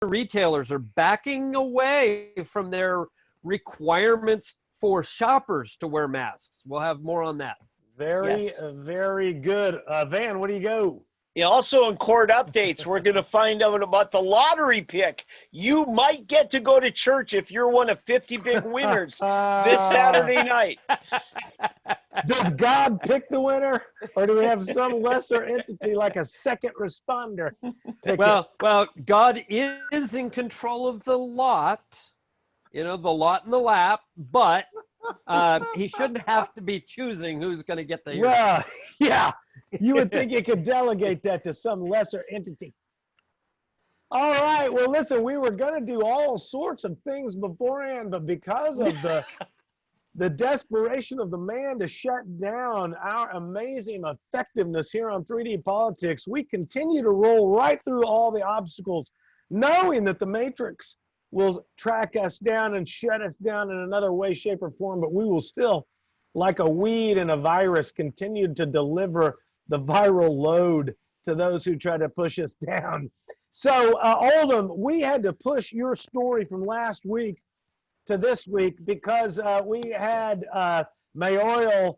retailers are backing away from their requirements for shoppers to wear masks. We'll have more on that. Very good. Van, what do you go? Yeah, also in court updates, we're going to find out about the lottery pick. You might get to go to church if you're one of 50 big winners this Saturday night. Does God pick the winner, or do we have some lesser entity like a second responder pick it? Well, God is in control of the lot, the lot in the lap, but he shouldn't have to be choosing who's going to get the hero. Well, yeah, you would think you could delegate that to some lesser entity. All right, well, listen, we were going to do all sorts of things beforehand, but because of the desperation of the man to shut down our amazing effectiveness here on 3D Politics, we continue to roll right through all the obstacles, knowing that the Matrix will track us down and shut us down in another way, shape, or form, but we will still, like a weed and a virus, continue to deliver the viral load to those who try to push us down. So, Oldham, we had to push your story from last week to this week because we had mayoral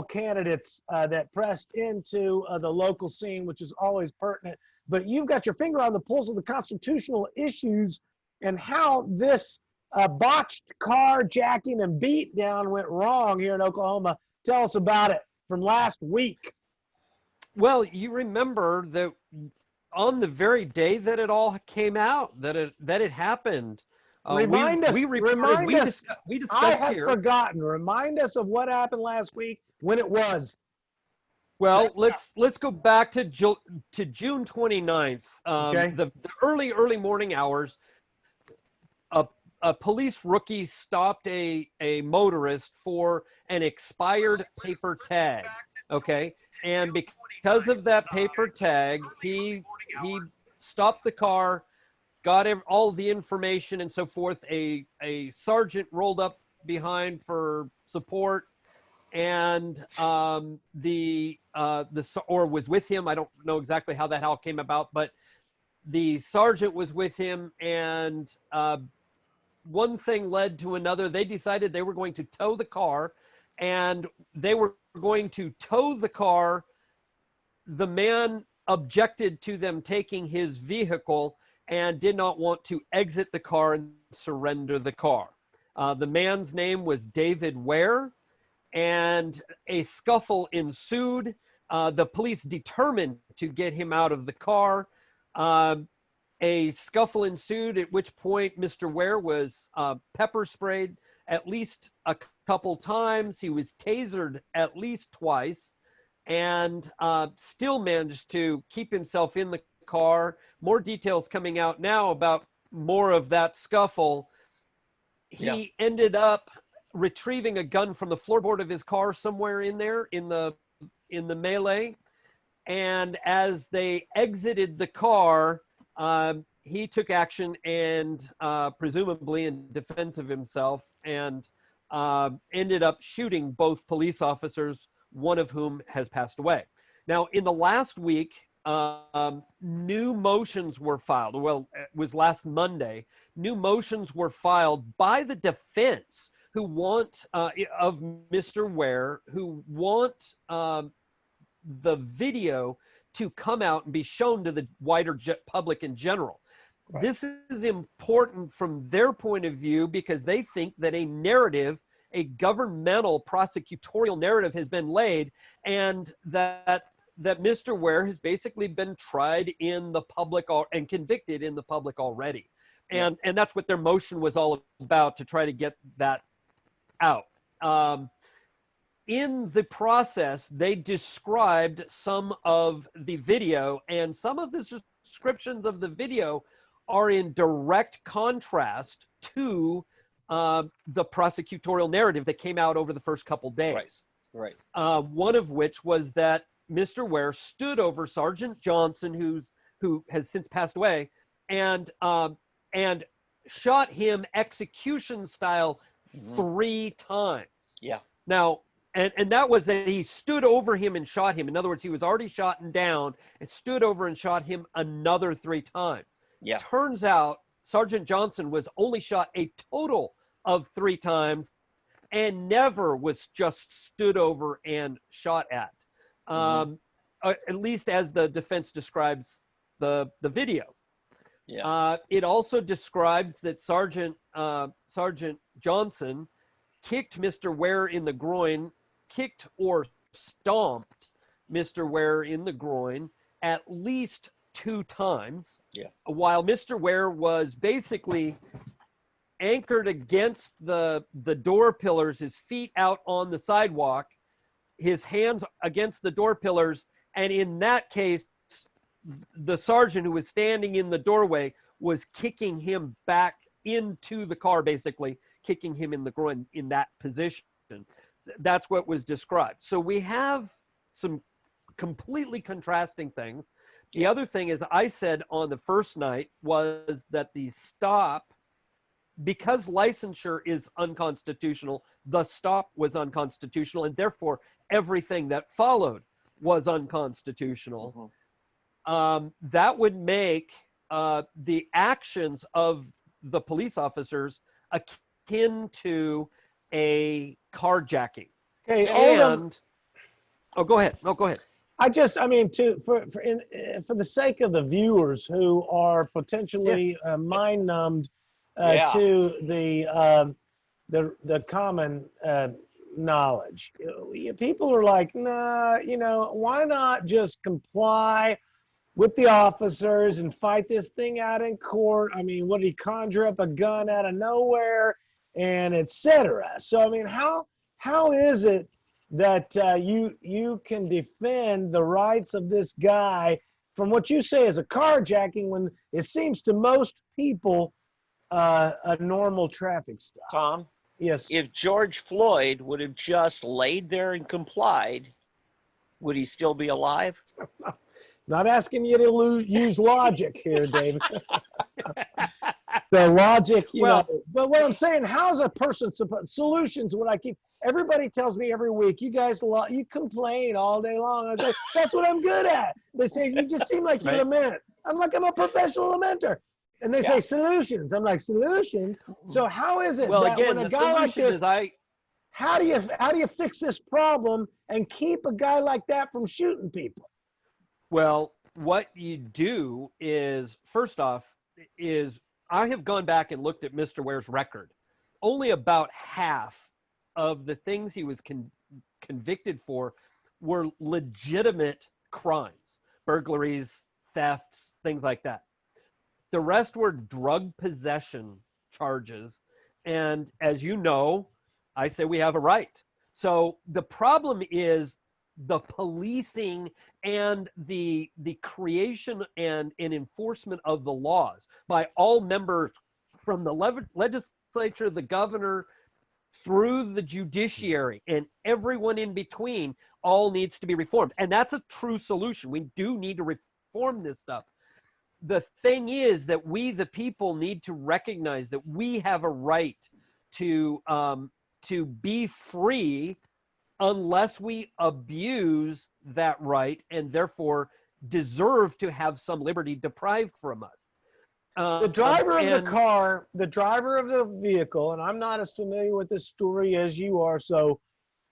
candidates that pressed into the local scene, which is always pertinent. But you've got your finger on the pulse of the constitutional issues and how this botched carjacking and beatdown went wrong here in Oklahoma. Tell us about it from last week. Well, you remember that on the very day that it all came out, that it happened. Remind us. We discussed I have here. forgotten. Remind us of what happened last week when it was. Well, let's go back to June 29th. Okay. The early morning hours. A police rookie stopped a motorist for an expired paper tag. Okay, and because of that paper tag, he stopped the car, got all the information and so forth. A sergeant rolled up behind for support, and or was with him. I don't know exactly how that all came about, but the sergeant was with him, and one thing led to another. They decided they were going to tow the car, and they were going to tow the car. The man objected to them taking his vehicle and did not want to exit the car and surrender the car. The man's name was David Ware, and a scuffle ensued. The police determined to get him out of the car. A scuffle ensued, at which point Mr. Ware was pepper sprayed at least a couple times. He was tasered at least twice, and still managed to keep himself in the car. More details coming out now about more of that scuffle. He ended up retrieving a gun from the floorboard of his car somewhere in there in the melee. And as they exited the car, he took action and presumably in defense of himself, and ended up shooting both police officers, one of whom has passed away. Now, in the last week, new motions were filed. Well, it was last Monday. New motions were filed by the defense who want, of Mr. Ware, who want the video to come out and be shown to the wider public in general. Right. This is important from their point of view because they think that a narrative, a governmental prosecutorial narrative has been laid, and that Mr. Ware has basically been tried in the public and convicted in the public already. And that's what their motion was all about, to try to get that out. In the process, they described some of the video, and some of the descriptions of the video are in direct contrast to the prosecutorial narrative that came out over the first couple days. Right. One of which was that Mr. Ware stood over Sergeant Johnson, who has since passed away, and shot him execution style 3 times. Yeah. Now, and that was that he stood over him and shot him. In other words, he was already shot and down, and stood over and shot him another 3 times. Yeah. Turns out Sergeant Johnson was only shot a total of 3 times and never was just stood over and shot at. At least as the defense describes the video. Yeah. It also describes that Sergeant Johnson kicked Mr. Ware in the groin, kicked or stomped Mr. Ware in the groin at least 2 times. Yeah. While Mr. Ware was basically anchored against the door pillars, his feet out on the sidewalk, his hands against the door pillars, and in that case, the sergeant who was standing in the doorway was kicking him back into the car, basically kicking him in the groin in that position. That's what was described. So we have some completely contrasting things. The other thing is, I said on the first night, was that the stop, because licensure is unconstitutional, the stop was unconstitutional, and therefore everything that followed was unconstitutional. That would make the actions of the police officers akin to a carjacking. Okay, And go ahead. No, go ahead. I mean, for the sake of the viewers who are potentially mind numbed to the common knowledge, people are like, nah, why not just comply with the officers and fight this thing out in court? I mean, what did he conjure up a gun out of nowhere, and etc. So I mean, how is it that you can defend the rights of this guy from what you say is a carjacking, when it seems to most people a normal traffic stop? Tom? Yes. If George Floyd would have just laid there and complied, would he still be alive? Not asking you to use logic here, David. The logic, you know. But what I'm saying, how's a person supposed, solutions, what I keep, everybody tells me every week, you guys, you complain all day long. I say, that's what I'm good at. They say, you just seem like you lament. I'm like, I'm a professional lamenter. And they say solutions. I'm like, solutions? So how is it that again, when a guy like this, is how do you fix this problem and keep a guy like that from shooting people? Well, what you do is, first off, is I have gone back and looked at Mr. Ware's record. Only about half of the things he was convicted for were legitimate crimes, burglaries, thefts, things like that. The rest were drug possession charges. And as you know, I say we have a right. So the problem is the policing and the creation and enforcement of the laws by all members, from the legislature, the governor, through the judiciary, and everyone in between, all needs to be reformed. And that's a true solution. We do need to reform this stuff. The thing is that we, the people, need to recognize that we have a right to be free unless we abuse that right, and therefore deserve to have some liberty deprived from us. The driver of the car, the driver of the vehicle, and I'm not as familiar with this story as you are, so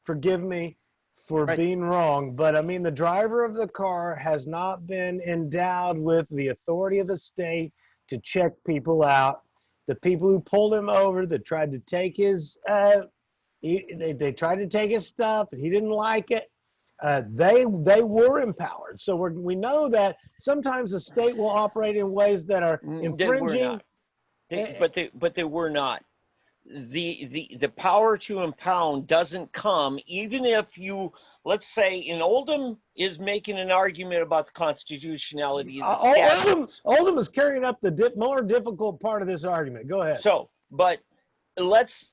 forgive me for being wrong, but I mean, the driver of the car has not been endowed with the authority of the state to check people out. The people who pulled him over, that tried to take his, they tried to take his stuff, and he didn't like it. They were empowered. So we know that sometimes the state will operate in ways that are infringing. But they were not. The power to impound doesn't come, even if you, let's say, in Oldham is making an argument about the constitutionality of the statutes. Oldham is carrying up the more difficult part of this argument. Go ahead. So, but let's,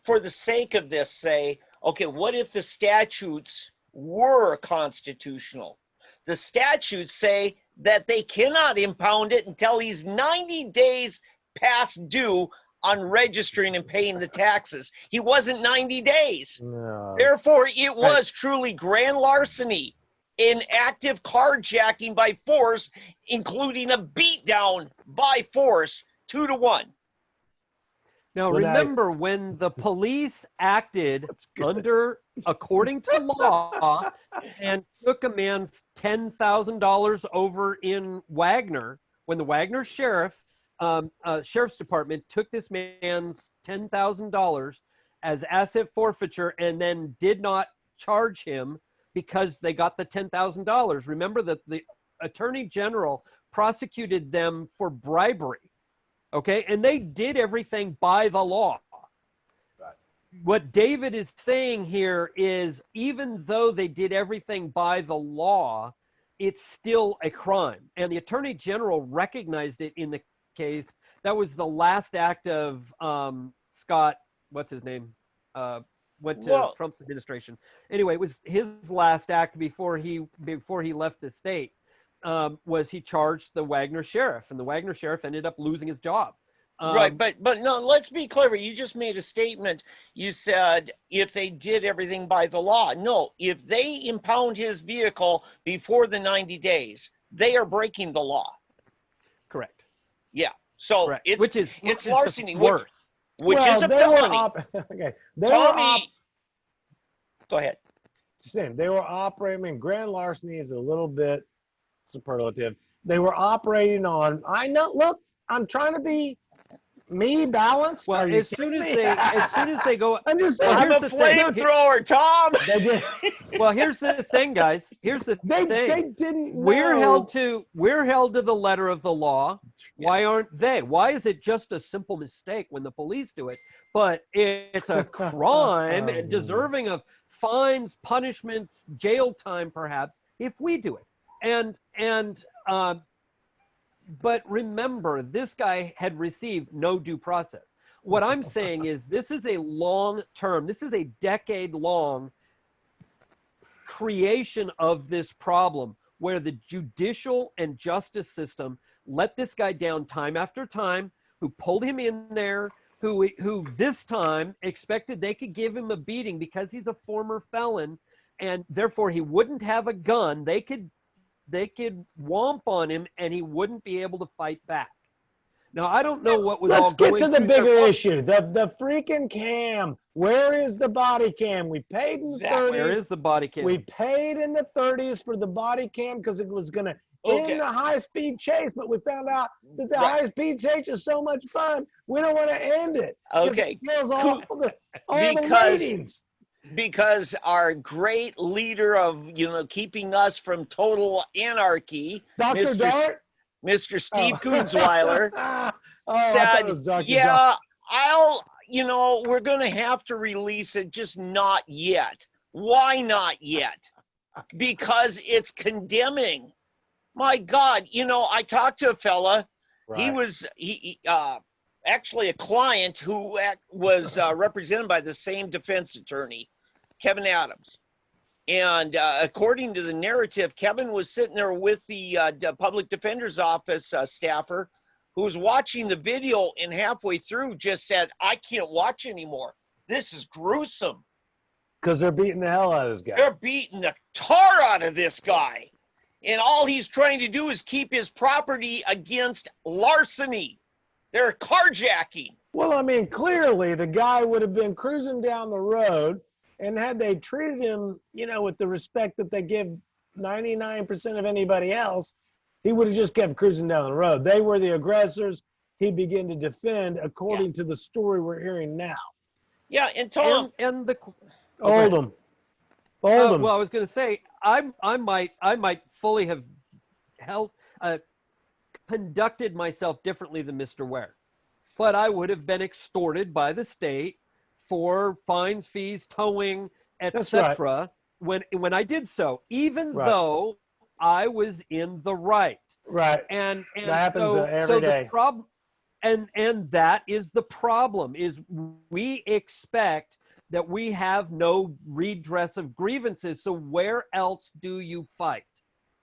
for the sake of this, say, okay, what if the statutes were constitutional? The statutes say that they cannot impound it until he's 90 days past due on registering and paying the taxes. He wasn't 90 days. No. Therefore, it was truly grand larceny. an active carjacking by force, including a beatdown by force, 2-1. Now, Well, now- remember, when the police acted That's good. according to law, and took a man's $10,000 over in Wagner, when the Wagner sheriff's department took this man's $10,000 as asset forfeiture and then did not charge him because they got the $10,000. Remember that the attorney general prosecuted them for bribery. Okay, and they did everything by the law. Right. What David is saying here is, even though they did everything by the law, it's still a crime. And the attorney general recognized it in the case. That was the last act of Scott, what's his name? Went to Trump's administration. Anyway, it was his last act before he left the state. Was he charged the Wagner sheriff, and the Wagner sheriff ended up losing his job. Right, but no, let's be clear. You just made a statement. You said if they did everything by the law. No, if they impound his vehicle before the 90 days, they are breaking the law. Correct. Yeah. So Correct. it's larceny, worse. which Well, is a they were felony. okay. They were Tommy, go ahead. saying they were operating. I mean, grand larceny is a little bit superlative. They were operating on. I know. Look, I'm trying to be me balanced. Well, Are you as soon kidding as me? they go, I'm just Well, saying. I'm here's a the thing. flamethrower, Tom. They did. well, here's the thing, guys. Here's the They thing. didn't. We're know. held to the letter of the law. Why aren't they? Why is it just a simple mistake when the police do it? But it's a crime and deserving of fines, punishments, jail time, perhaps, if we do it. But remember, this guy had received no due process. What I'm saying is, this is a long-term, this is a decade-long creation of this problem, where the judicial and justice system let this guy down time after time, who pulled him in there, who this time expected they could give him a beating because he's a former felon, and therefore he wouldn't have a gun. They could whomp on him and he wouldn't be able to fight back. Now, I don't know what was all Let's going get to the through bigger their- issue. The freaking cam. Where is the body cam? We paid in the Exactly. 30s. Where is the body cam? We paid in the 30s for the body cam because it was going to Okay. end the high-speed chase, but we found out that the Right. high-speed chase is so much fun, we don't want to end it. 'Cause Okay. It kills all the Because- ratings. Because our great leader of keeping us from total anarchy, Dr. Mr. Dart? Mr. Steve Oh. Kunzweiler, Oh, I thought said, it was Dr. Dart. yeah, we're going to have to release it, just not yet. Why not yet? Because it's condemning. My God, I talked to a fella. He Right. was actually a client who was represented by the same defense attorney, Kevin Adams. And according to the narrative, Kevin was sitting there with the public defender's office staffer who was watching the video, and halfway through just said, I can't watch anymore. This is gruesome. Because they're beating the hell out of this guy. They're beating the tar out of this guy. And all he's trying to do is keep his property against larceny. They're carjacking. Well, I mean, clearly the guy would have been cruising down the road, and had they treated him, with the respect that they give 99% of anybody else, he would have just kept cruising down the road. They were the aggressors. He began to defend according to the story we're hearing now. Yeah, and Tom, and the Oldham. Oldham. well, I was going to say, I might fully have conducted myself differently than Mr. Ware, but I would have been extorted by the state for fines, fees, towing, etc. When I did so, even though I was in the right. Right. And that happens every day. The problem, and that is the problem, is we expect that we have no redress of grievances. So where else do you fight?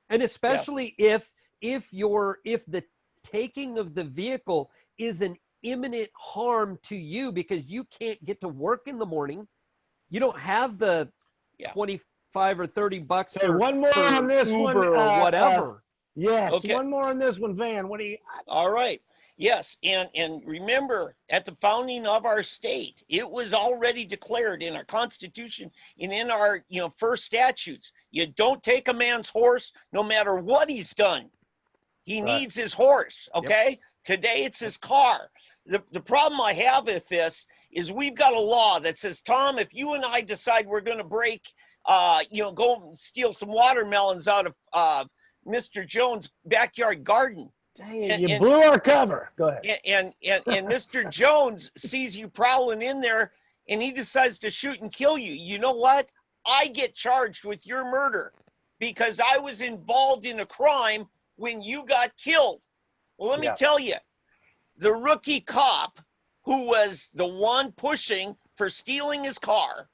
And especially if the taking of the vehicle is an imminent harm to you because you can't get to work in the morning, you don't have the 25 or 30 bucks Okay, for, one more for on this Uber one, or whatever. Yes, Okay. one more on this one, Van. What do you? All right. Yes, and remember, at the founding of our state, it was already declared in our Constitution and in our first statutes. You don't take a man's horse, no matter what he's done. He Right. needs his horse. Okay. Today it's his car. The problem I have with this is we've got a law that says, Tom, if you and I decide we're going to break, go steal some watermelons out of Mr. Jones' backyard garden. Dang it, you blew our cover. Go ahead. And Mr. Jones sees you prowling in there and he decides to shoot and kill you. You know what? I get charged with your murder because I was involved in a crime when you got killed. Well, let me tell you, the rookie cop who was the one pushing for stealing his car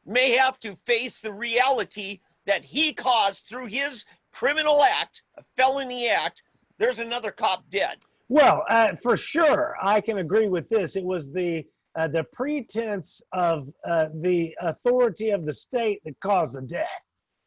may have to face the reality that he caused through his criminal act, a felony act. There's another cop dead. Well, for sure, I can agree with this. It was the pretense of the authority of the state that caused the death.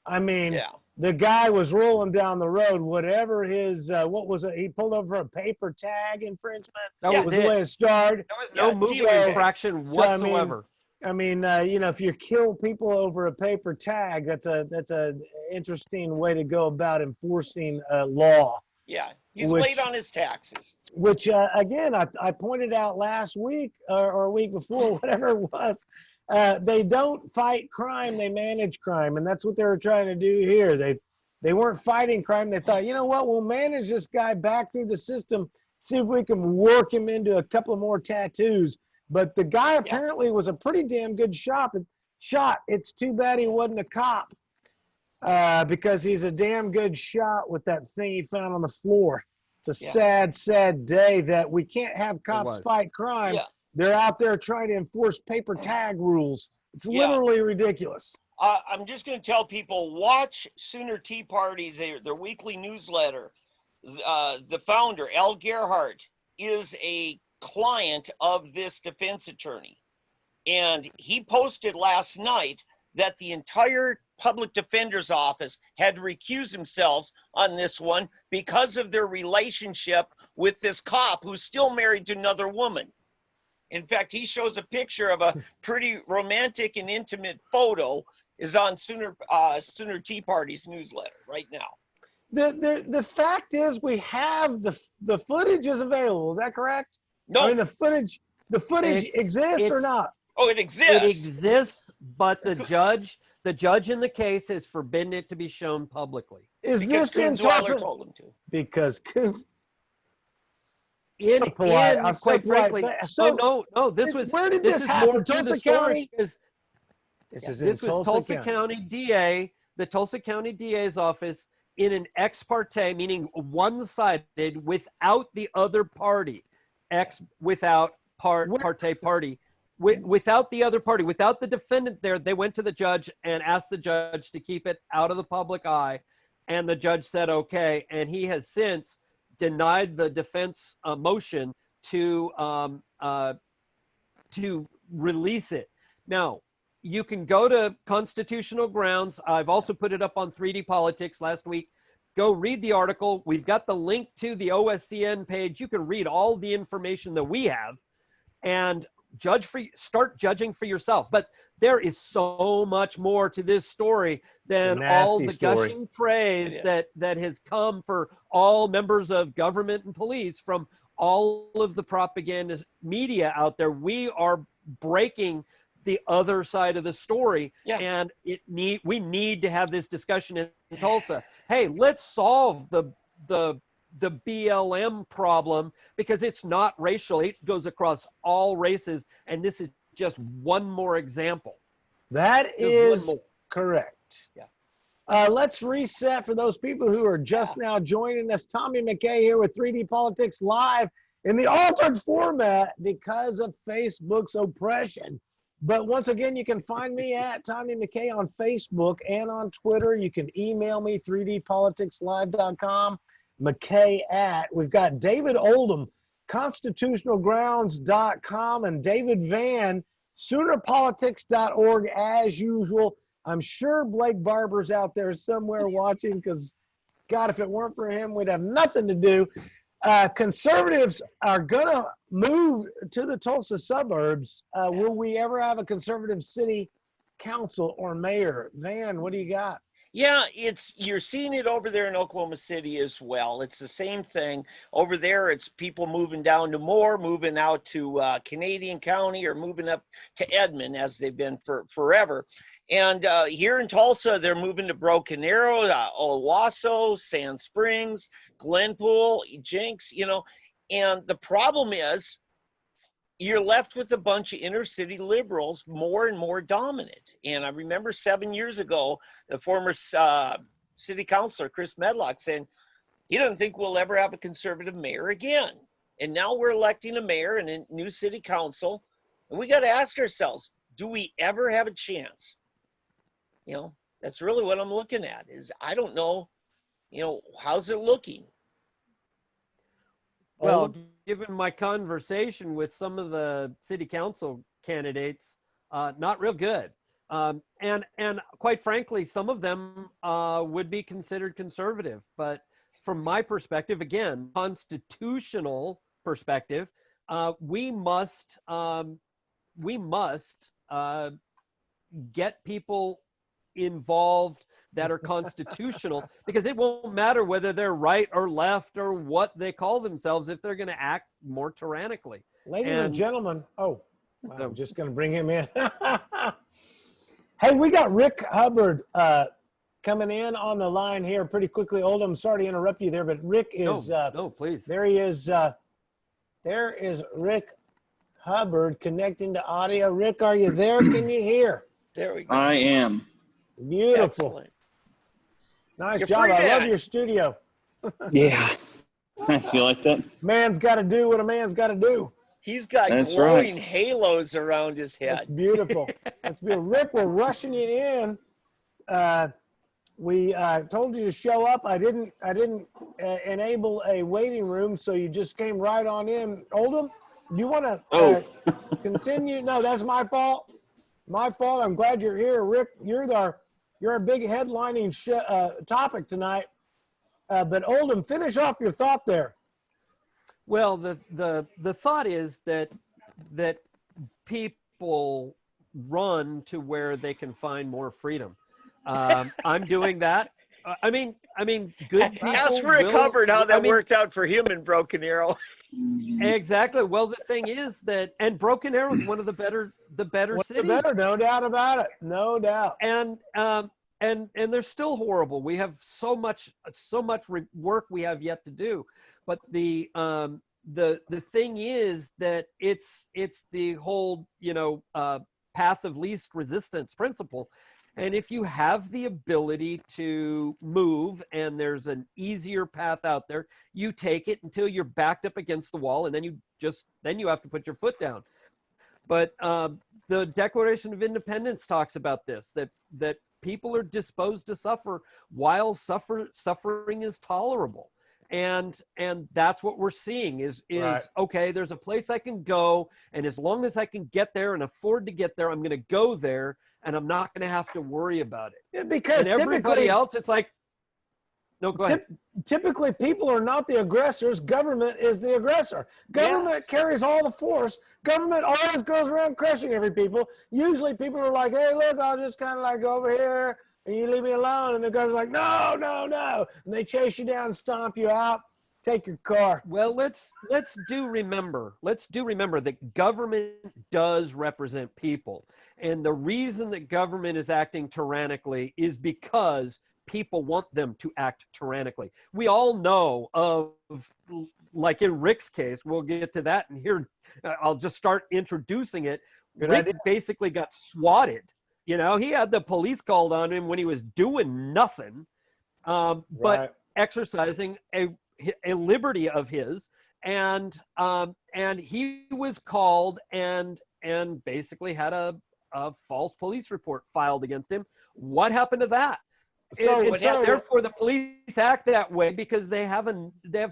I mean, the guy was rolling down the road, whatever his, what was it? He pulled over a paper tag infringement. That was the way it started. There was no moving infraction whatsoever. I mean, if you kill people over a paper tag, that's a interesting way to go about enforcing law. Yeah, he's late on his taxes. Which, again, I pointed out last week or a week before, whatever it was. They don't fight crime, they manage crime. And that's what they were trying to do here. They weren't fighting crime. They thought, you know what, we'll manage this guy back through the system, see if we can work him into a couple of more tattoos. But the guy apparently was a pretty damn good shot. It's too bad he wasn't a cop. Because he's a damn good shot with that thing he found on the floor. It's a sad, sad day that we can't have cops fight crime. Yeah. They're out there trying to enforce paper tag rules. It's literally ridiculous. I'm just going to tell people, watch Sooner Tea Party's, their weekly newsletter. The founder, Al Gerhardt, is a client of this defense attorney. And he posted last night that the entire public defender's office had recused themselves on this one because of their relationship with this cop who's still married to another woman. In fact, he shows a picture of a pretty romantic and intimate photo is on Sooner Tea Party's newsletter right now. The fact is we have the footage is available. Is that correct? No. I mean, the footage exists or not? Oh, it exists. It exists, but the judge in the case has forbidden it to be shown publicly. Is because this in Kunzweiler told him to. Because Kunz. In, So polite. in I'm so quite frankly, polite. So, no, this was. where did this this is happen? more to the Tulsa story County? because This was Tulsa County DA, the Tulsa County DA's office, in an ex parte, meaning one-sided, without the other party, without parte party, without the other party, without the defendant there. They went to the judge and asked the judge to keep it out of the public eye, and the judge said okay, and he has since denied the defense motion to release it. Now, you can go to constitutional grounds. I've also put it up on 3D Politics last week. Go read the article. We've got the link to the OSCN page. You can read all the information that we have and start judging for yourself. But there is so much more to this story than all the gushing praise that has come for all members of government and police from all of the propaganda media out there. We are breaking the other side of the story, and we need to have this discussion in Tulsa. Hey, let's solve the BLM problem because it's not racial. It goes across all races, and this is just one more example. That is correct. Yeah. Let's reset for those people who are just now joining us. Tommy McCay here with 3D Politics Live in the altered format because of Facebook's oppression. But once again, you can find me at Tommy McCay on Facebook and on Twitter. You can email me, 3dpoliticslive.com, McCay @ We've got David Oldham, constitutionalgrounds.com, and David Van, Soonerpolitics.org, as usual. I'm sure Blake Barber's out there somewhere watching because, God, if it weren't for him, we'd have nothing to do. Conservatives are going to move to the Tulsa suburbs. Will we ever have a conservative city council or mayor? Van, what do you got? Yeah, you're seeing it over there in Oklahoma City as well. It's the same thing. Over there, it's people moving down to Moore, moving out to Canadian County, or moving up to Edmond, as they've been for forever. And here in Tulsa, they're moving to Broken Arrow, Owasso, Sand Springs, Glenpool, Jenks, And the problem is, you're left with a bunch of inner city liberals, more and more dominant. And I remember 7 years ago, the former city councilor, Chris Medlock, saying he doesn't think we'll ever have a conservative mayor again. And now we're electing a mayor and a new city council. And we got to ask ourselves, do we ever have a chance? That's really what I'm looking at is I don't know, how's it looking? Well, given my conversation with some of the city council candidates, not real good. And quite frankly, some of them would be considered conservative. But from my perspective, again, constitutional perspective, we must get people involved that are constitutional, because it won't matter whether they're right or left or what they call themselves if they're going to act more tyrannically. Ladies and gentlemen, wow, I'm just going to bring him in. Hey, we got Rick Hubbard coming in on the line here pretty quickly. Oldham, sorry to interrupt you there, but Rick is no, please. There he is. There is Rick Hubbard connecting to audio. Rick, are you there? Can you hear? There we go. I am. Beautiful. Excellent. Nice job. I love your studio. Yeah. I feel like that. Man's got to do what a man's got to do. He's got glowing halos around his head. That's beautiful. That's beautiful. Rick, we're rushing you in. We told you to show up. I didn't enable a waiting room, so you just came right on in. Oldham, do you want to continue? No, that's my fault. My fault. I'm glad you're here, Rick. You're our big headlining topic tonight. But Oldham, finish off your thought there. Well, the thought is that people run to where they can find more freedom. I'm doing that. I mean, good people. Ask Rick Hubbard how that worked out for him in Broken Arrow. Exactly. Well, the thing is that, and Broken Arrow is one of the better cities. No doubt about it. No doubt. And they're still horrible. We have so much work we have yet to do. But the thing is that it's the whole path of least resistance principle. And if you have the ability to move and there's an easier path out there, you take it until you're backed up against the wall, and then you have to put your foot down. But the Declaration of Independence talks about this, that people are disposed to suffer while suffering is tolerable. And that's what we're seeing is right. Okay, there's a place I can go, and as long as I can get there and afford to get there, I'm going to go there, and I'm not going to have to worry about it. Yeah, because and everybody else, it's like, no, go ahead. Typically, people are not the aggressors. Government is the aggressor. Government carries all the force. Government always goes around crushing every people. Usually people are like, hey, look, I'll just kind of like go over here and you leave me alone. And the government's like, no, no, no. And they chase you down, stomp you out, take your car. Well, let's remember that government does represent people. And the reason that government is acting tyrannically is because people want them to act tyrannically. We all know of, like in Rick's case, we'll get to that, and here I'll just start introducing it. Rick basically got swatted. He had the police called on him when he was doing nothing, but exercising a liberty of his, and he was called and basically had a false police report filed against him. What happened to that? Therefore, the police act that way because they have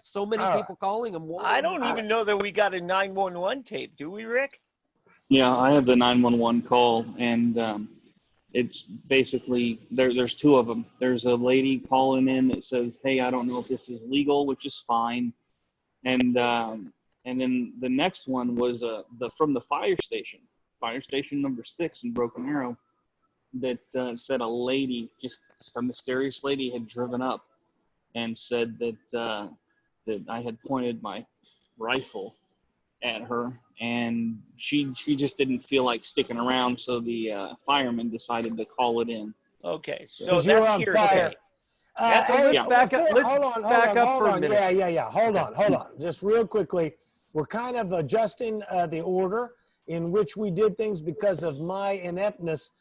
so many people calling them. I don't even know that we got a 911 tape. Do we, Rick? Yeah, I have the 911 call, and it's basically there's two of them. There's a lady calling in that says, "Hey, I don't know if this is legal," which is fine. And then the next one was from the fire station number 6 in Broken Arrow, that said a lady, just a mysterious lady, had driven up and said that I had pointed my rifle at her, and she just didn't feel like sticking around, so the firemen decided to call it in. Okay, so 'Cause you're that's on hearsay. fire. That's Hey, Yeah. Back up. Let's hold on, back up for a on. minute. Yeah. Hold on. Just real quickly, we're kind of adjusting the order in which we did things because of my ineptness.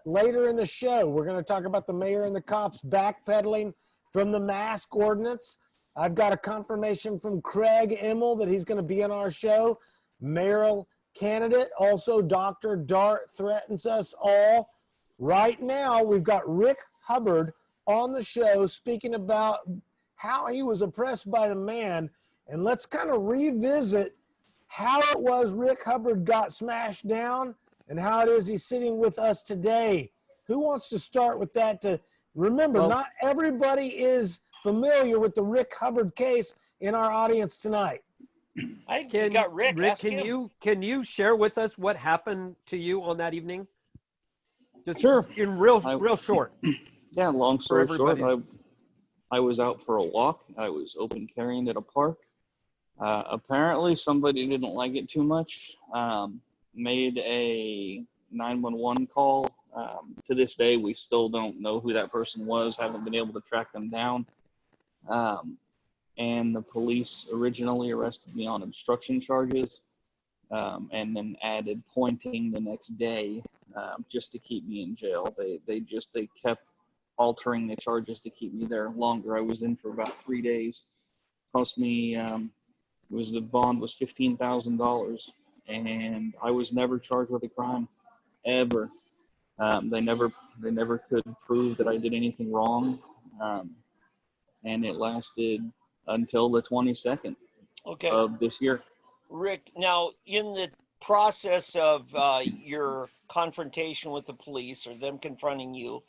Later in the show, we're going to talk about the mayor and the cops backpedaling from the mask ordinance. I've got a confirmation from Craig Immel that he's going to be on our show. Mayoral candidate. Also, Dr. Dart threatens us all. Right now, we've got Rick Hubbard on the show speaking about how he was oppressed by the man. And let's kind of revisit how it was Rick Hubbard got smashed down and how it is he's sitting with us today. Who wants to start with that? To remember, not everybody is familiar with the Rick Hubbard case in our audience tonight. I got Rick. Ask him. Can you share with us what happened to you on that evening? Just Sure. in real short. Yeah, long story short, everybody. I was out for a walk. I was open carrying at a park. Apparently, somebody didn't like it too much. Made a 911 call. To this day, we still don't know who that person was. Haven't been able to track them down. And the police originally arrested me on obstruction charges, and then added pointing the next day, just to keep me in jail. They kept altering the charges to keep me there longer. I was in for about 3 days. Cost me, the bond was $15,000, and I was never charged with a crime, ever. They never could prove that I did anything wrong, and it lasted until the 22nd of this year. Rick, now in the process of your confrontation with the police or them confronting you,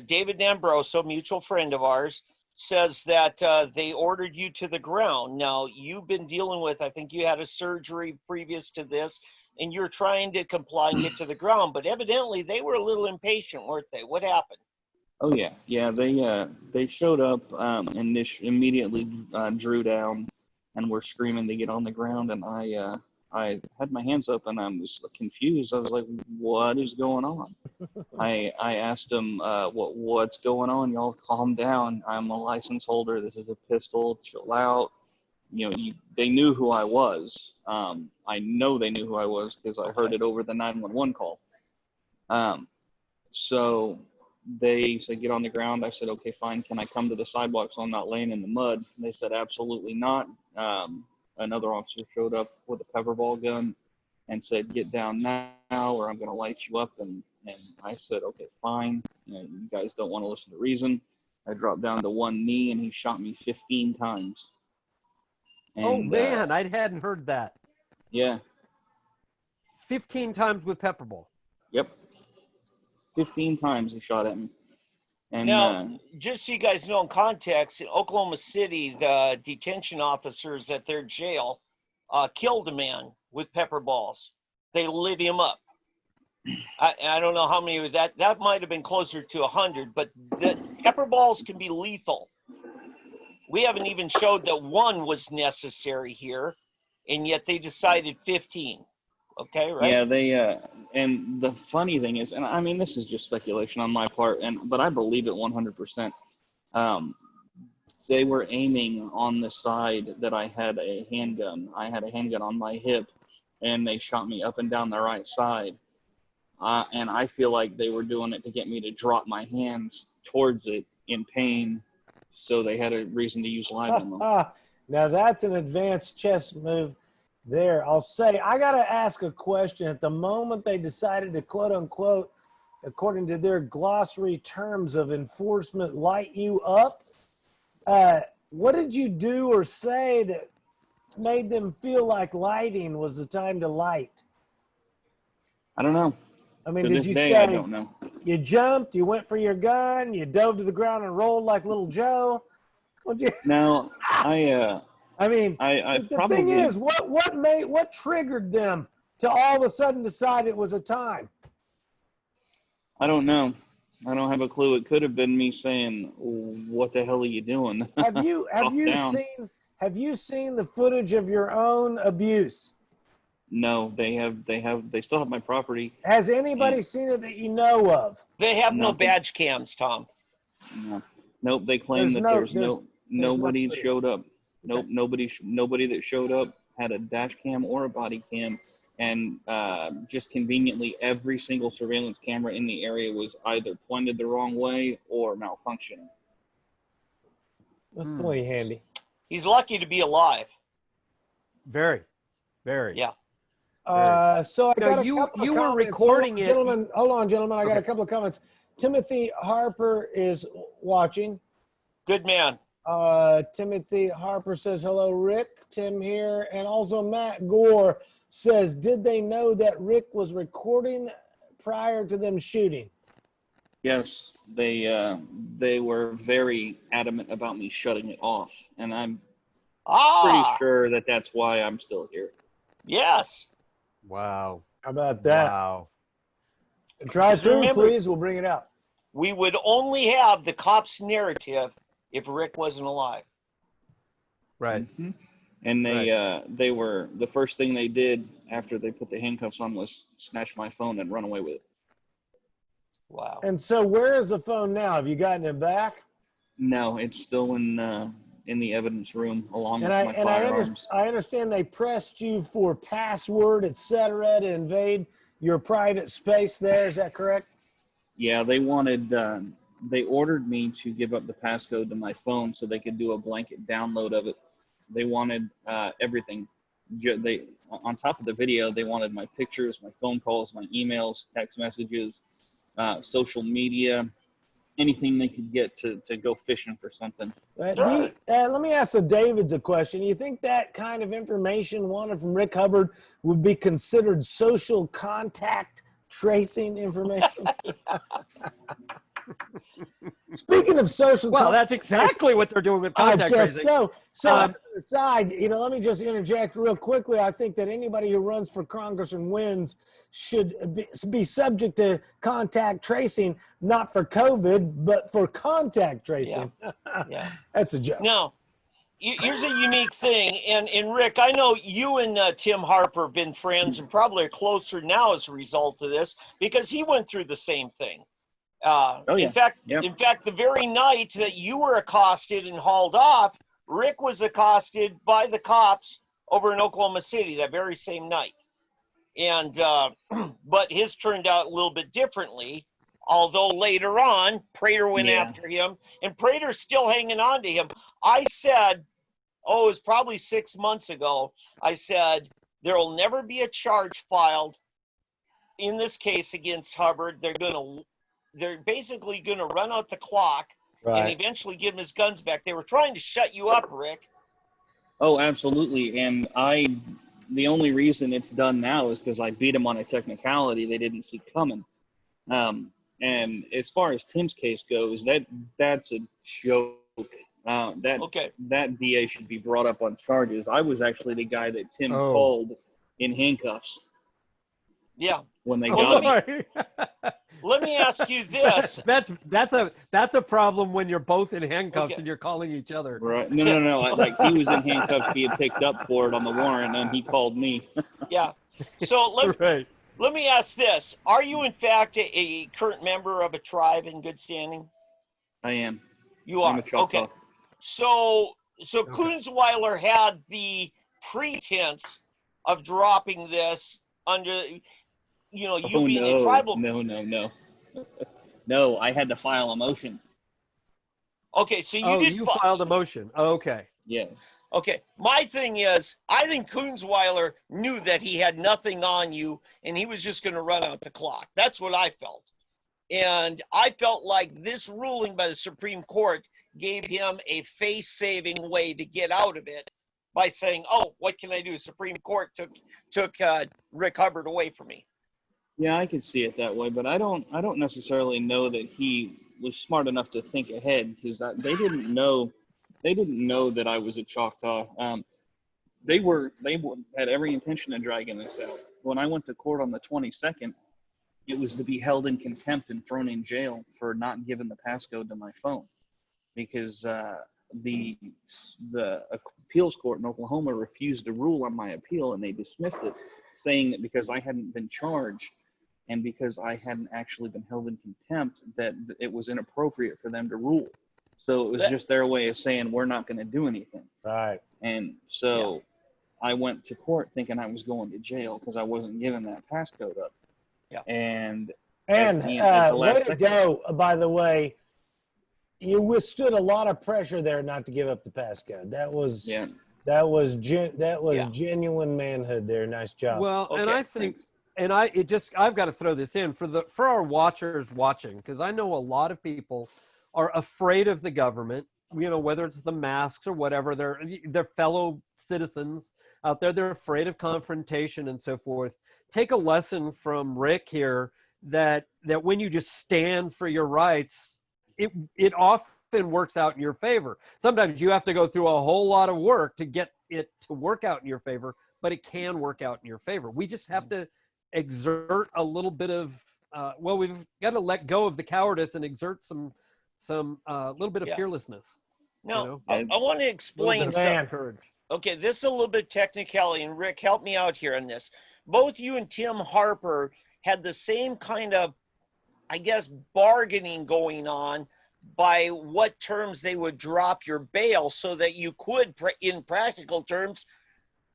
David Nambroso, mutual friend of ours, says that they ordered you to the ground. Now, you've been dealing with, I think you had a surgery previous to this, and you're trying to comply and get to the ground, but evidently they were a little impatient, weren't they? What happened? Oh yeah. They showed up and they immediately drew down and were screaming to get on the ground, and I had my hands up and I was confused. I was like, "What is going on?" I asked them, "What's going on? Y'all calm down. I'm a license holder. This is a pistol. Chill out." They knew who I was. I know they knew who I was because I heard it over the 911 call. So they said, "Get on the ground." I said, "Okay, fine. Can I come to the sidewalk so I'm not laying in the mud?" And they said, "Absolutely not." Another officer showed up with a pepper ball gun and said, "Get down now or I'm going to light you up." And I said, "Okay, fine. You guys don't want to listen to reason." I dropped down to one knee and he shot me 15 times. And, oh, man, I hadn't heard that. Yeah. 15 times with pepper ball. Yep. 15 times he shot at me. And now, just so you guys know in context, in Oklahoma City, the detention officers at their jail killed a man with pepper balls. They lit him up. I don't know how many of that might have been closer to 100, but the pepper balls can be lethal. We haven't even showed that one was necessary here, and yet they decided 15. Okay, right? Yeah, they and the funny thing is, and I mean this is just speculation on my part, but I believe it 100%. They were aiming on the side that I had a handgun. I had a handgun on my hip, and they shot me up and down the right side. And I feel like they were doing it to get me to drop my hands towards it in pain, so they had a reason to use live ammo. Now that's an advanced chess move. There, I'll say, I got to ask a question. At the moment they decided to, quote unquote, according to their glossary terms of enforcement, light you up, what did you do or say that made them feel like lighting was the time to light? I don't know. I mean, To did this you day, I say don't know. you jumped, you went for your gun, you dove to the ground and rolled like little Joe? What'd you? Now, I mean, the probably, thing is, what triggered them to all of a sudden decide it was a time? I don't know. I don't have a clue. It could have been me saying, "What the hell are you doing?" Have you Down. seen the footage of your own abuse? No, they still have my property. Has anybody And seen it that you know of? They have no nothing. badge cams, Tom. No. Nope. They claim that There's nobody no footage. showed up. Nope. Okay. Nobody that showed up had a dash cam or a body cam, and just conveniently, every single surveillance camera in the area was either pointed the wrong way or malfunctioning. That's plenty handy. He's lucky to be alive. Very. Yeah. So I No, got a you- couple you of were comments. recording it. Gentlemen, hold on, gentlemen. I got Okay. a couple of comments. Timothy Harper is watching. Good man. Timothy Harper says, hello, Rick. Tim here. And also Matt Gore says, did they know that Rick was recording prior to them shooting? Yes, they were very adamant about me shutting it off, and I'm pretty sure that that's why I'm still here. Yes. Wow. How about that? Wow. Try Just through, remember- please. We'll bring it out. We would only have the cops' narrative if Rick wasn't alive. Right. Mhm. And they were, the first thing they did after they put the handcuffs on was snatch my phone and run away with it. Wow. And so where is the phone now? Have you gotten it back? No, it's still in the evidence room along with my firearms. I understand they pressed you for password, et cetera, to invade your private space there. Is that correct? Yeah, they wanted, they ordered me to give up the passcode to my phone so they could do a blanket download of it. They wanted everything. On top of the video, they wanted my pictures, my phone calls, my emails, text messages, social media, anything they could get to go fishing for something. Let me ask the Davids a question. You think that kind of information wanted from Rick Hubbard would be considered social contact tracing information? Speaking of social Well, that's exactly what they're doing with contact I guess tracing. so. Aside, let me just interject real quickly. I think that anybody who runs for Congress and wins should be subject to contact tracing, not for COVID, but for contact tracing. Yeah. That's a joke. Now, here's a unique thing. And Rick, I know you and Tim Harper have been friends and probably are closer now as a result of this because he went through the same thing. In fact, the very night that you were accosted and hauled off, Rick was accosted by the cops over in Oklahoma City that very same night. And but his turned out a little bit differently. Although later on, Prater went after him, and Prater's still hanging on to him. I said, it was probably 6 months ago. I said there will never be a charge filed in this case against Hubbard. They're basically going to run out the clock and eventually give him his guns back. They were trying to shut you up, Rick. Oh, absolutely. And the only reason it's done now is because I beat him on a technicality they didn't see coming. And as far as Tim's case goes, that's a joke. That DA should be brought up on charges. I was actually the guy that Tim called in handcuffs. Yeah. When they got me. Let me ask you this. That's a problem when you're both in handcuffs and you're calling each other. Right. No. Like he was in handcuffs being picked up for it on the warrant, and he called me. Yeah. So let me ask this. Are you, in fact, a current member of a tribe in good standing? I am. You are? Okay. So Kunzweiler had the pretense of dropping this under, you being a tribal. No. No, I had to file a motion. Okay, so you filed a motion. Okay. Yes. Okay, my thing is, I think Kunzweiler knew that he had nothing on you, and he was just going to run out the clock. That's what I felt. And I felt like this ruling by the Supreme Court gave him a face-saving way to get out of it by saying, what can I do? Supreme Court took Rick Hubbard away from me. Yeah, I could see it that way, but I don't necessarily know that he was smart enough to think ahead, because they didn't know that I was a Choctaw. They had every intention of dragging this out. When I went to court on the 22nd, it was to be held in contempt and thrown in jail for not giving the passcode to my phone, because the appeals court in Oklahoma refused to rule on my appeal, and they dismissed it, saying that because I hadn't been charged and because I hadn't actually been held in contempt, that it was inappropriate for them to rule. So it was just their way of saying, we're not going to do anything. Right. And so I went to court thinking I was going to jail because I wasn't giving that passcode up. Yeah. And way to go, by the way. You withstood a lot of pressure there not to give up the passcode. That was genuine manhood there. Nice job. Well, Okay. and I think, and I've got to throw this in for our watchers watching, because I know a lot of people are afraid of the government, you know, whether it's the masks or whatever, they're fellow citizens out there. They're afraid of confrontation and so forth. Take a lesson from Rick here that when you just stand for your rights, it often works out in your favor. Sometimes you have to go through a whole lot of work to get it to work out in your favor, but it can work out in your favor. We just have to exert a little bit of, we've got to let go of the cowardice and exert some little bit of fearlessness. Now, you know? I want to explain something. Okay, this is a little bit technicality, and Rick, help me out here on this. Both you and Tim Harper had the same kind of, I guess, bargaining going on by what terms they would drop your bail so that you could, in practical terms,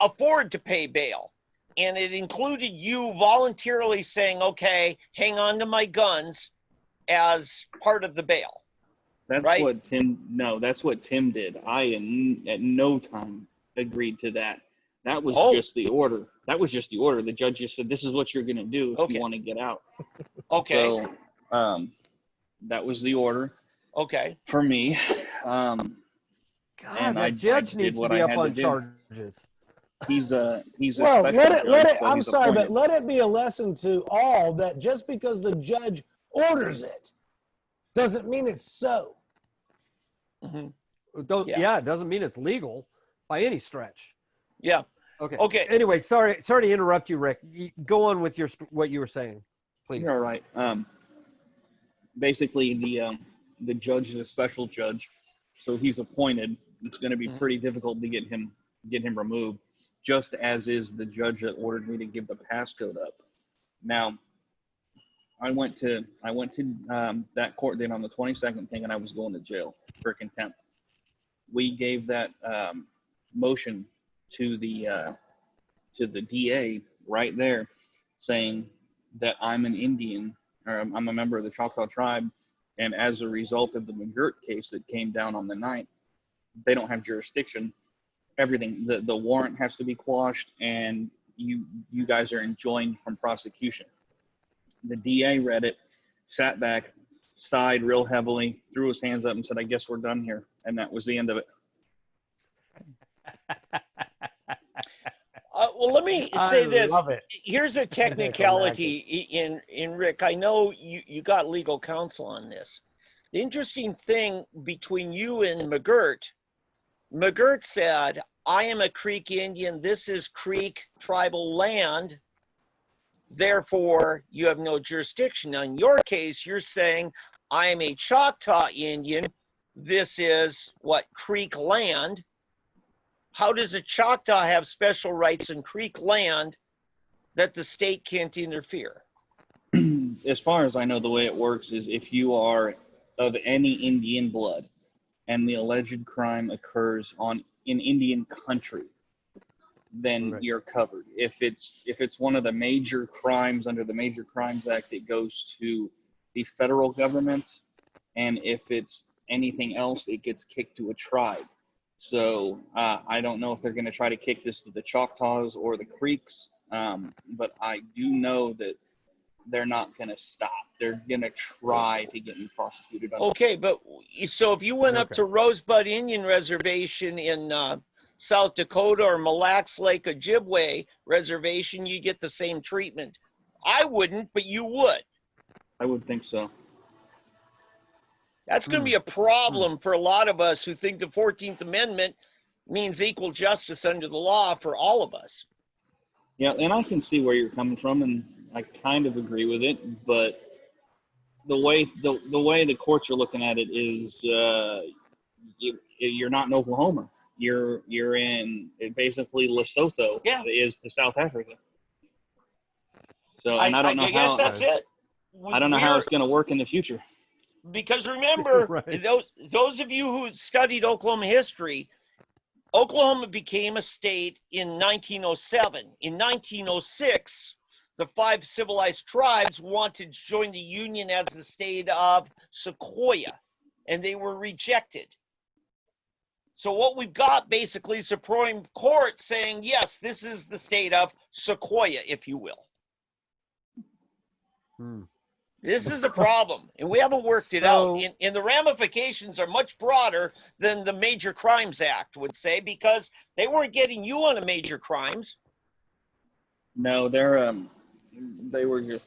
afford to pay bail. And it included you voluntarily saying, okay, hang on to my guns as part of the bail. That's right? That's what Tim did. I at no time agreed to that. That was just the order. The judge just said, this is what you're going to do if you want to get out. Okay. So that was the order. Okay. For me. God, that judge needs to be up on charges. He's a well, special let it judge, so I'm he's sorry, appointed. but let it be a lesson to all that just because the judge orders it doesn't mean it's so. Mm-hmm. It doesn't mean it's legal by any stretch. Yeah. Okay. Anyway, sorry to interrupt you, Rick. Go on with what you were saying, please. You're all right. Basically, the judge is a special judge, so he's appointed. It's going to be pretty difficult to get him removed, just as is the judge that ordered me to give the passcode up. Now, I went to that court date on the 22nd thinking I was going to jail for contempt. We gave that motion to the DA right there, saying that I'm an Indian, or I'm a member of the Choctaw tribe, and as a result of the McGirt case that came down on the 9th, they don't have jurisdiction. Everything, the warrant has to be quashed, and you guys are enjoined from prosecution. The DA read it, sat back, sighed real heavily, threw his hands up and said, I guess we're done here. And that was the end of it. Well, let me say this. Love it. Here's a technicality in Rick. I know you got legal counsel on this. The interesting thing between you and McGirt said, I am a Creek Indian. This is Creek tribal land. Therefore, you have no jurisdiction. Now, in your case, you're saying, I am a Choctaw Indian. This is what? Creek land. How does a Choctaw have special rights in Creek land that the state can't interfere? As far as I know, the way it works is if you are of any Indian blood and the alleged crime occurs in Indian country, then you're covered. If it's one of the major crimes under the Major Crimes Act, it goes to the federal government, and if it's anything else, it gets kicked to a tribe. So I don't know if they're going to try to kick this to the Choctaws or the Creeks, but I do know that they're not going to stop. They're going to try to get me prosecuted. Okay, but so if you went up to Rosebud Indian Reservation in South Dakota or Mille Lacs Lake Ojibwe Reservation, you get the same treatment I wouldn't, but you would. I would think so. That's going to be a problem for a lot of us who think the 14th Amendment means equal justice under the law for all of us. Yeah, and I can see where you're coming from, and I kind of agree with it. But the way the courts are looking at it is, you're not in Oklahoma. You're in basically Lesotho. Yeah. Is to South Africa. So, I and I don't know I guess that's it. I don't know how it's going to work in the future. Because remember, Right. those of you who studied Oklahoma history, Oklahoma became a state in 1907. In 1906, the 5 civilized tribes wanted to join the Union as the state of Sequoia, and they were rejected. So what we've got basically is Supreme Court saying, yes, this is the state of Sequoia, if you will. This is a problem, and we haven't worked it out. And the ramifications are much broader than the Major Crimes Act would say, because they weren't getting you on a major crimes. No, they were just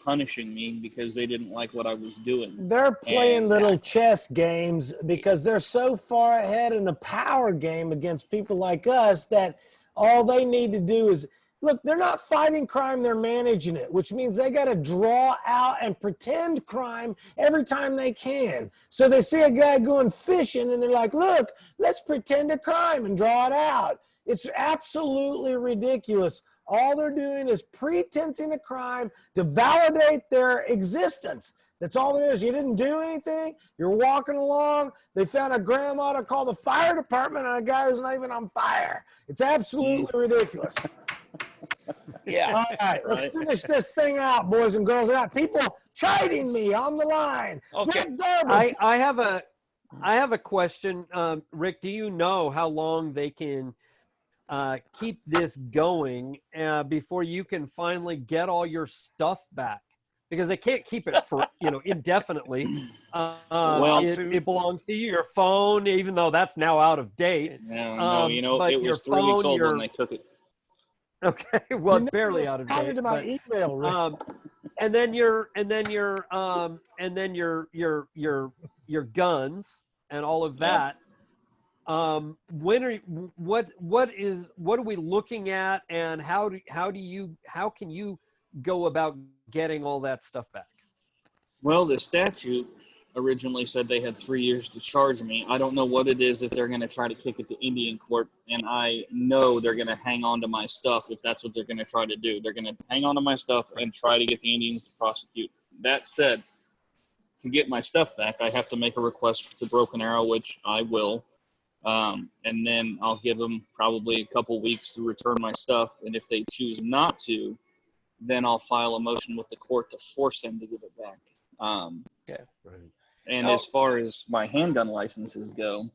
punishing me because they didn't like what I was doing. They're playing And- little chess games because they're so far ahead in the power game against people like us that all they need to do is, look, they're not fighting crime, they're managing it, which means they got to draw out and pretend crime every time they can. So they see a guy going fishing and they're like, look, let's pretend a crime and draw it out. It's absolutely ridiculous. All they're doing is pretensing a crime to validate their existence. That's all there is. You didn't do anything. You're walking along. They found a grandma to call the fire department on a guy who's not even on fire. It's absolutely ridiculous. Yeah. All right, let's finish this thing out, boys and girls. I got people chiding me on the line. Okay. Greg Garber, I have a question, Rick. Do you know how long they can keep this going before you can finally get all your stuff back? Because they can't keep it for indefinitely. It belongs to you. Your phone, even though that's now out of date. No, but it your was 3 weeks phone, old when they took it. Okay, well, you barely never out of responded date. to my but, email, Rick. and then your guns and all of that. When are what are we looking at, and how can you go about getting all that stuff back? Well, the statute originally said they had 3 years to charge me. I don't know what it is that they're going to try to kick it to Indian court, and I know they're going to hang on to my stuff if that's what they're going to try to do. They're going to hang on to my stuff and try to get the Indians to prosecute. That said, to get my stuff back, I have to make a request to Broken Arrow, which I will, and then I'll give them probably a couple weeks to return my stuff, and if they choose not to, then I'll file a motion with the court to force them to give it back. Okay. Right. And as far as my handgun licenses go,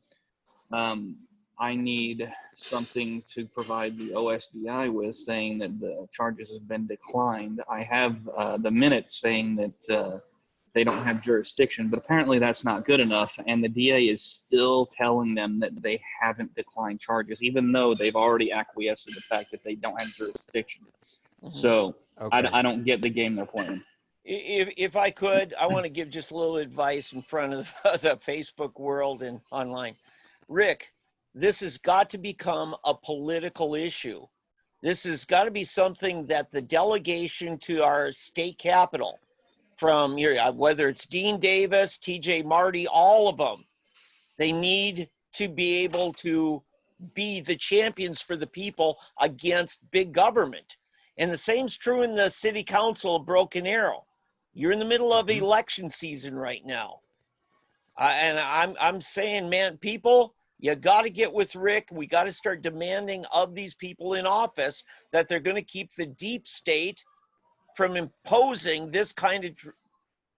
I need something to provide the OSBI with saying that the charges have been declined. I have the minutes saying that they don't have jurisdiction, but apparently that's not good enough. And the DA is still telling them that they haven't declined charges, even though they've already acquiesced to the fact that they don't have jurisdiction. Mm-hmm. So Okay. I don't get the game they're playing. If I could, I want to give just a little advice in front of the Facebook world and online. Rick, this has got to become a political issue. This has got to be something that the delegation to our state capital, from whether it's Dean Davis, TJ Marty, all of them, they need to be able to be the champions for the people against big government. And the same's true in the city council of Broken Arrow. You're in the middle of election season right now. And I'm saying, man, people, you got to get with Rick. We got to start demanding of these people in office that they're going to keep the deep state from imposing this kind of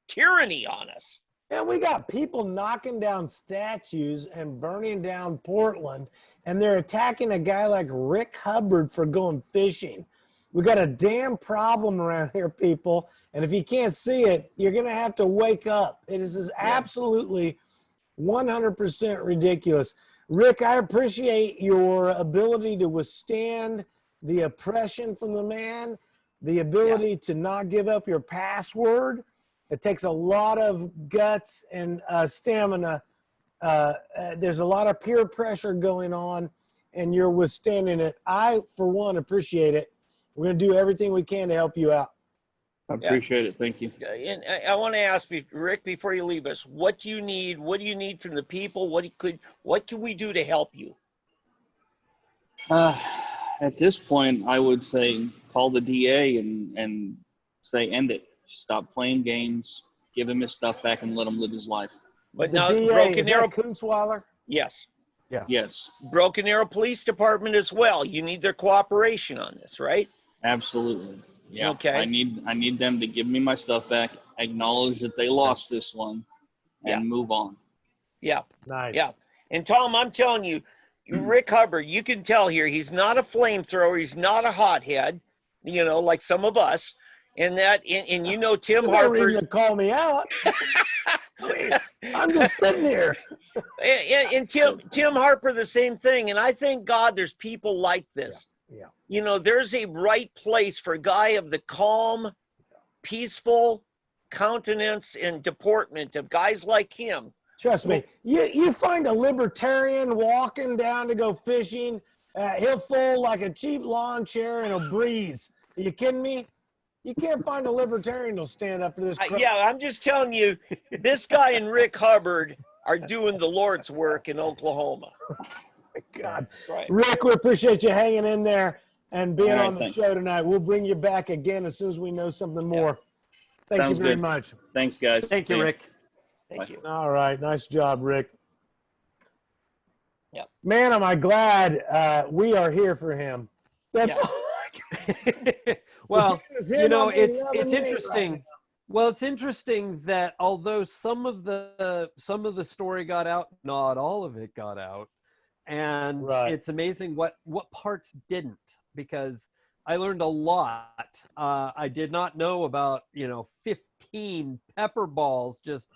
tyranny on us. And we got people knocking down statues and burning down Portland, and they're attacking a guy like Rick Hubbard for going fishing. We got a damn problem around here, people. And if you can't see it, you're going to have to wake up. It is absolutely 100% ridiculous. Rick, I appreciate your ability to withstand the oppression from the man. the ability to not give up your password. It takes a lot of guts and stamina. There's a lot of peer pressure going on, and you're withstanding it. I, for one, appreciate it. We're going to do everything we can to help you out. I appreciate it. Thank you. And I want to ask you, Rick, before you leave us, what do you need? What do you need from the people? What can we do to help you? At this point, I would say call the DA and say end it. Stop playing games. Give him his stuff back and let him live his life. But The now, DA, Broken is Arrow, that Kunzweiler? yes, Yes, Broken Arrow Police Department as well. You need their cooperation on this, right? absolutely. Yeah. Okay. I need them to give me my stuff back, acknowledge that they lost this one, and move on. Yeah. Nice. Yeah. And Tom, I'm telling you, Rick Hubbard, you can tell here, he's not a flamethrower. He's not a hothead, like some of us. And you know, Tim No Harper. reason to call me out. I mean, I'm just sitting here. And Tim Harper, the same thing. And I thank God there's people like this. Yeah. There's a right place for a guy of the calm, peaceful countenance and deportment of guys like him. Trust me, you find a libertarian walking down to go fishing, he'll fold like a cheap lawn chair in a breeze. Are you kidding me? You can't find a libertarian that'll stand up for this crap. Yeah, I'm just telling you, this guy and Rick Hubbard are doing the Lord's work in Oklahoma. God. Right. Rick, we appreciate you hanging in there and being All right, on the thanks. show tonight. We'll bring you back again as soon as we know something more. Thank Sounds you very good. much. Thanks, guys. Thank you, See ya. Rick. Thank you. All right. Nice job, Rick. Yep. Man, am I glad we are here for him. That's Yeah. all I can say. Well, It's him on the it's 11 interesting. right Well, it's interesting that although some of the story got out, not all of it got out, and Right. it's amazing what parts didn't, because I learned a lot. I did not know about 15 pepper balls just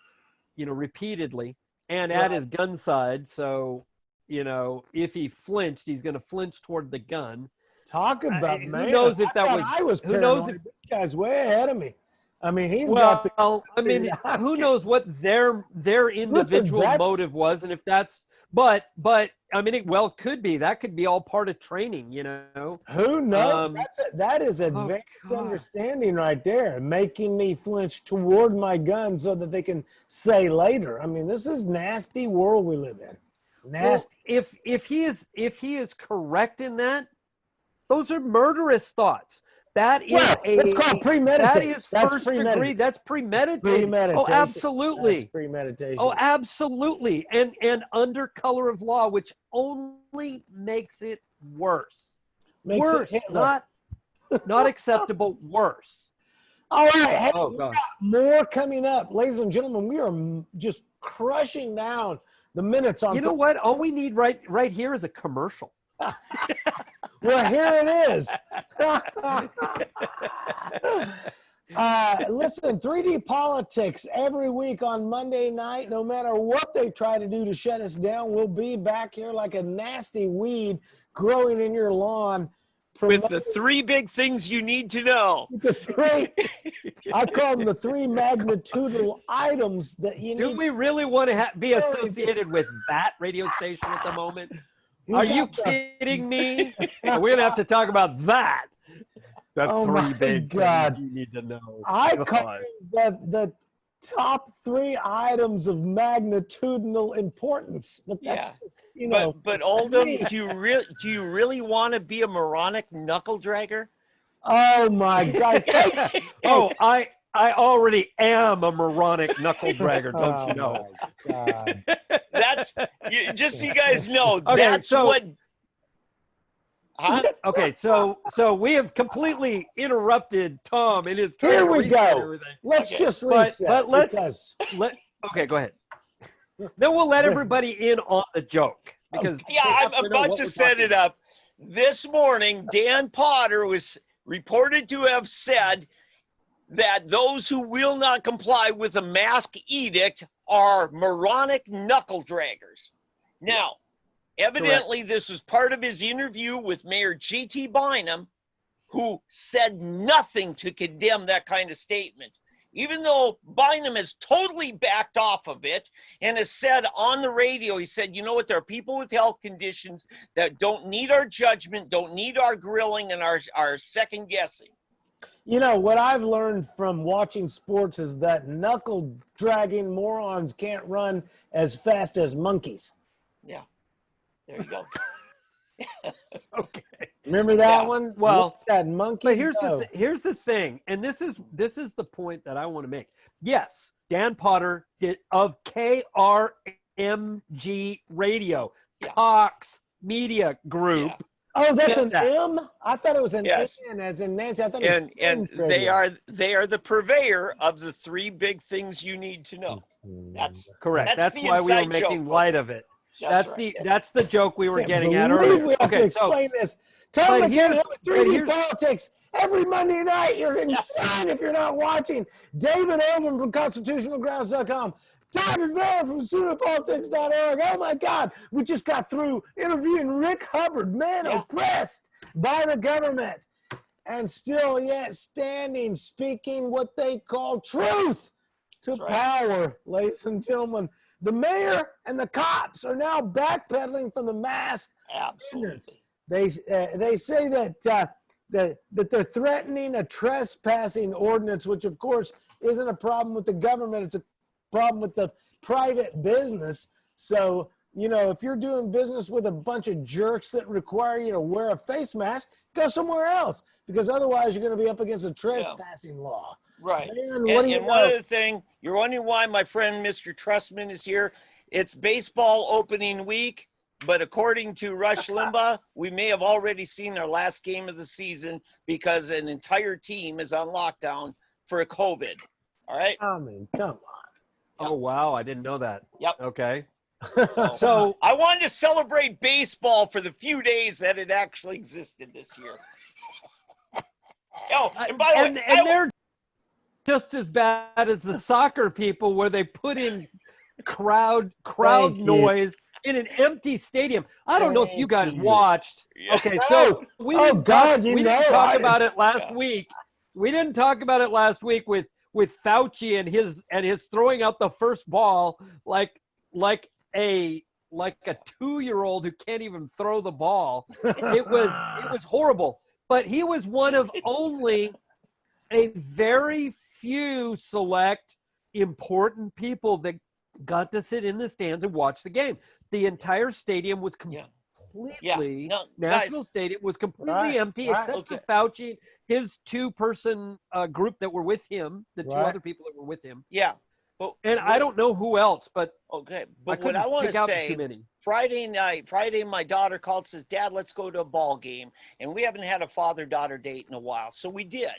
repeatedly and at his gun side. So if he flinched, he's going to flinch toward the gun. Talk about, who man. knows if I that thought was- I was who knows paranoid. This guy's way ahead of me. I mean, he's Well, got the. I mean, who knows what their individual that's- motive was, and if that's, but I mean, it could be. That could be all part of training, Who knows? Um, That is advanced God. understanding right there, making me flinch toward my gun so that they can say later. I mean, this is nasty world we live in. Nasty. Well, if he is correct in that, those are murderous thoughts. That is That's called premeditated. That is That's first degree. premeditated. That's premeditated. Premeditation. Oh, absolutely. That's premeditation. Oh, absolutely. And under color of law, which only makes it worse. Makes it Worse, Hitler. not acceptable. Worse. All right. Hey, Oh, we God. got more coming up. Ladies and gentlemen, we are just crushing down the minutes on. You know what? All we need right here is a commercial. Well, here it is. Listen, 3D Politics every week on Monday night. No matter what they try to do to shut us down, we'll be back here like a nasty weed growing in your lawn. With the three big things you need to know. The three, I call them the three magnitudinal items that you Do need. we really want to be associated with that radio station at the moment? Are you kidding me? We're going to have to talk about that. That's Oh my three big God. things you need to know. I God. call the top three items of magnitudinal importance. But that's Yeah. just, you know. But Oldham, do you really want to be a moronic knuckle dragger? Oh my God! It takes- Oh, I already am a moronic knuckle dragger, don't Oh you know? my God. That's just so you guys know. Okay, That's so- what. Huh? Okay, so we have completely interrupted Tom in his Here trying to we reset go. everything. Let's Okay. just But reset. let's- because Okay, go ahead. Then we'll let everybody in on the joke because Yeah, they have I'm to know about what to we're set talking it up. This morning, Dan Potter was reported to have said that those who will not comply with the mask edict are moronic knuckle draggers. Now, evidently, this was part of his interview with Mayor G.T. Bynum, who said nothing to condemn that kind of statement. Even though Bynum has totally backed off of it and has said on the radio, he said, you know what, there are people with health conditions that don't need our judgment, don't need our grilling and our second guessing. You know, what I've learned from watching sports is that knuckle-dragging morons can't run as fast as monkeys. Yeah, there you go. Okay. Remember that Yeah. one? Well, Look at that monkey. But here's go. here's the thing, and this is the point that I want to make. Yes, Dan Potter did of KRMG Radio, Yeah. Cox Media Group. Yeah. Oh, that's Yes. an M? I thought it was an Yes. N, as in Nancy. I thought it was And French they radio. are the purveyor of the three big things you need to know. That's Correct. That's That's the why we were inside joke, making light folks. of it. That's That's the joke we were Can't getting at believe earlier. we have to Okay, so explain this. Tom but McCay here's- with but 3D here's- Politics every Monday night. You're insane if you're not watching. David Oldham from ConstitutionalGrounds.com. David Van from pseudopolitics.org. Oh my God, we just got through interviewing Rick Hubbard, man Yeah. oppressed by the government, and still yet standing, speaking what they call truth to That's right. power, ladies and gentlemen. The mayor and the cops are now backpedaling from the mask. absolutely. They say that they're threatening a trespassing ordinance, which of course isn't a problem with the government. It's a problem with the private business. So, you know, if you're doing business with a bunch of jerks that require you to wear a face mask, go somewhere else, because otherwise you're going to be up against a trespassing law. Right. Man, what do you And one know? other thing, you're wondering why my friend Mr. Trustman is here. It's baseball opening week, but according to Rush Limbaugh, we may have already seen our last game of the season because an entire team is on lockdown for COVID. All right. I mean, come oh wow, I didn't know that. Yep. Okay. on. So I wanted to celebrate baseball for the few days that it actually existed this year. Oh, and by the way, and they're just as bad as the soccer people, where they put in crowd Thank you. noise in an empty stadium. I don't know if you guys Thank you. watched. Yeah. Okay, so we Oh, didn't God, talk, you we know didn't talk I about it last Yeah. week. We didn't talk about it last week with Fauci and his throwing out the first ball like a 2-year-old who can't even throw the ball. It was horrible. But he was one of only a very few select important people that got to sit in the stands and watch the game. The entire stadium was Yeah. completely No, National guys. Stadium was completely Right, empty right. except Okay. for Fauci, his 2-person group that were with him, the 2 Right. other people that were with him. Yeah. But And I don't know who else, but Okay. I But what couldn't I want pick to out say, too many. Friday, my daughter called and says, Dad, let's go to a ball game. And we haven't had a father-daughter date in a while. So we did.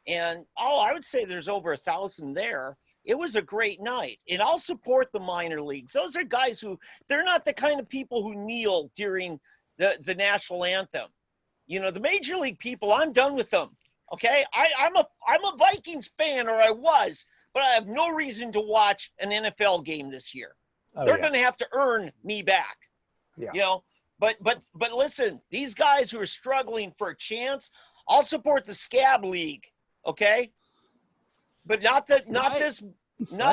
And I would say there's over 1,000 there. It was a great night. And I'll support the minor leagues. Those are guys who, they're not the kind of people who kneel during the national anthem. You know, the major league people, I'm done with them. Okay? I'm a Vikings fan, or I was, but I have no reason to watch an NFL game this year. Oh, They're yeah. going to have to earn me back. Yeah. You know, but listen, these guys who are struggling for a chance, I'll support the Scab League, okay? But not Right.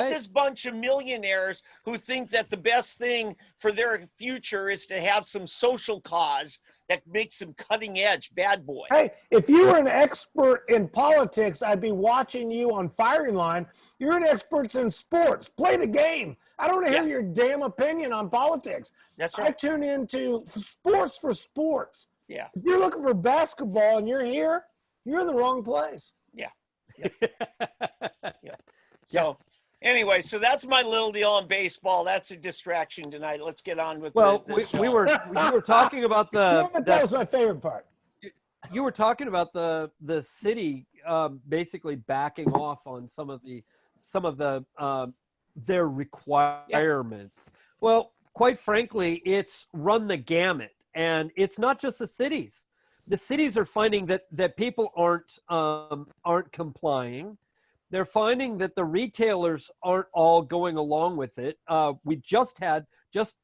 this bunch of millionaires who think that the best thing for their future is to have some social cause that makes them cutting edge bad boy. Hey, if you were an expert in politics, I'd be watching you on firing line. You're an expert in sports. Play the game. I don't want to hear Yeah. your damn opinion on politics. That's I right. tune into sports for sports. Yeah. If you're looking for basketball and you're here, you're in the wrong place. So anyway, so that's my little deal on baseball. That's a distraction tonight. Let's get on with Well, the we show. were talking about Damn it, that was my favorite part. you were talking about the city basically backing off on some of the their requirements. Well, quite frankly, it's run the gamut, and it's not just the cities. The cities are finding that people aren't complying. They're finding that the retailers aren't all going along with it. We just had just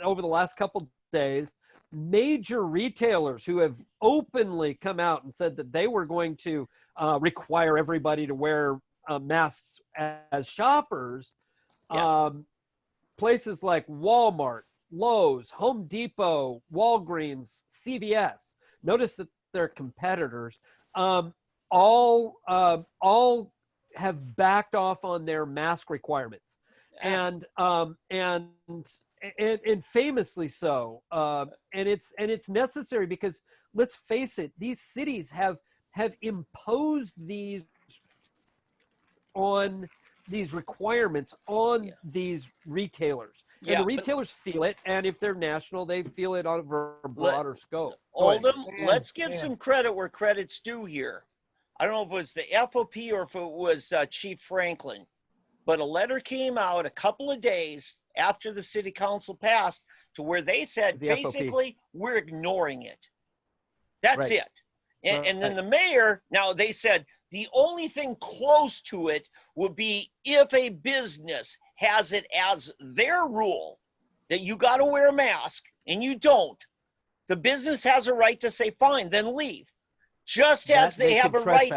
over the last couple days, major retailers who have openly come out and said that they were going to require everybody to wear masks as shoppers. Places like Walmart, Lowe's, Home Depot, Walgreens, CVS. Notice that their competitors all have backed off on their mask requirements, and famously so. And it's necessary because, let's face it, these cities have imposed these requirements on these retailers. And the retailers feel it, and if they're national, they feel it on a broader scope. Oldham, let's give some credit where credit's due here. I don't know if it was the FOP or if it was Chief Franklin, but a letter came out a couple of days after the city council passed to where they said, basically, we're ignoring it. That's it. And then the mayor, now they said the only thing close to it would be if a business has it as their rule that you got to wear a mask and you don't, the business has a right to say, fine, then leave. Just as they have a right.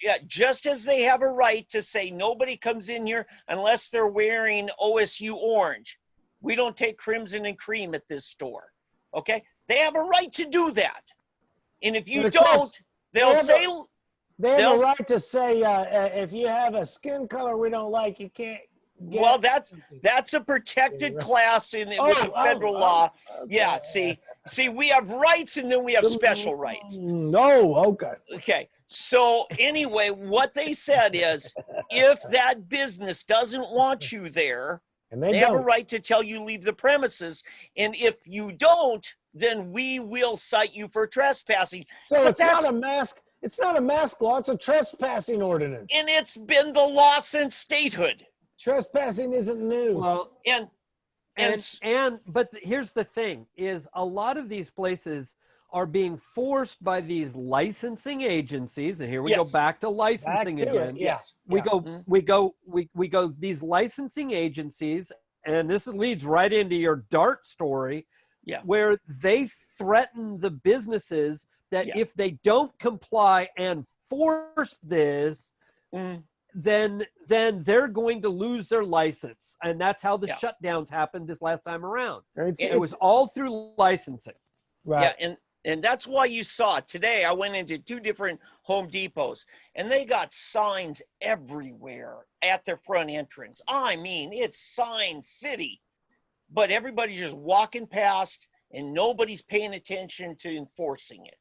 Yeah, just as they have a right to say nobody comes in here unless they're wearing OSU orange. We don't take crimson and cream at this store. Okay? They have a right to do that. And if you don't, they'll say... They have a right to say, if you have a skin color we don't like, you can't get... Well, that's a protected class with the federal law. Okay. Yeah, see, we have rights and then we have special rights. No, okay. Okay, so anyway, what they said is, if that business doesn't want you there, and they have a right to tell you leave the premises, and if you don't, then we will cite you for trespassing. So it's not a mask. It's not a mask law. It's a trespassing ordinance. And it's been the law since statehood. Trespassing isn't new. Well, but here's the thing: is a lot of these places are being forced by these licensing agencies, and here we go back to licensing again. We go these licensing agencies, and this leads right into your DART story, where they threaten the businesses that if they don't comply and force this, then they're going to lose their license. And that's how the shutdowns happened this last time around. It was all through licensing. Right. Yeah, and that's why you saw today. I went into 2 different Home Depots, and they got signs everywhere at their front entrance. I mean, it's sign city, but everybody's just walking past, and nobody's paying attention to enforcing it.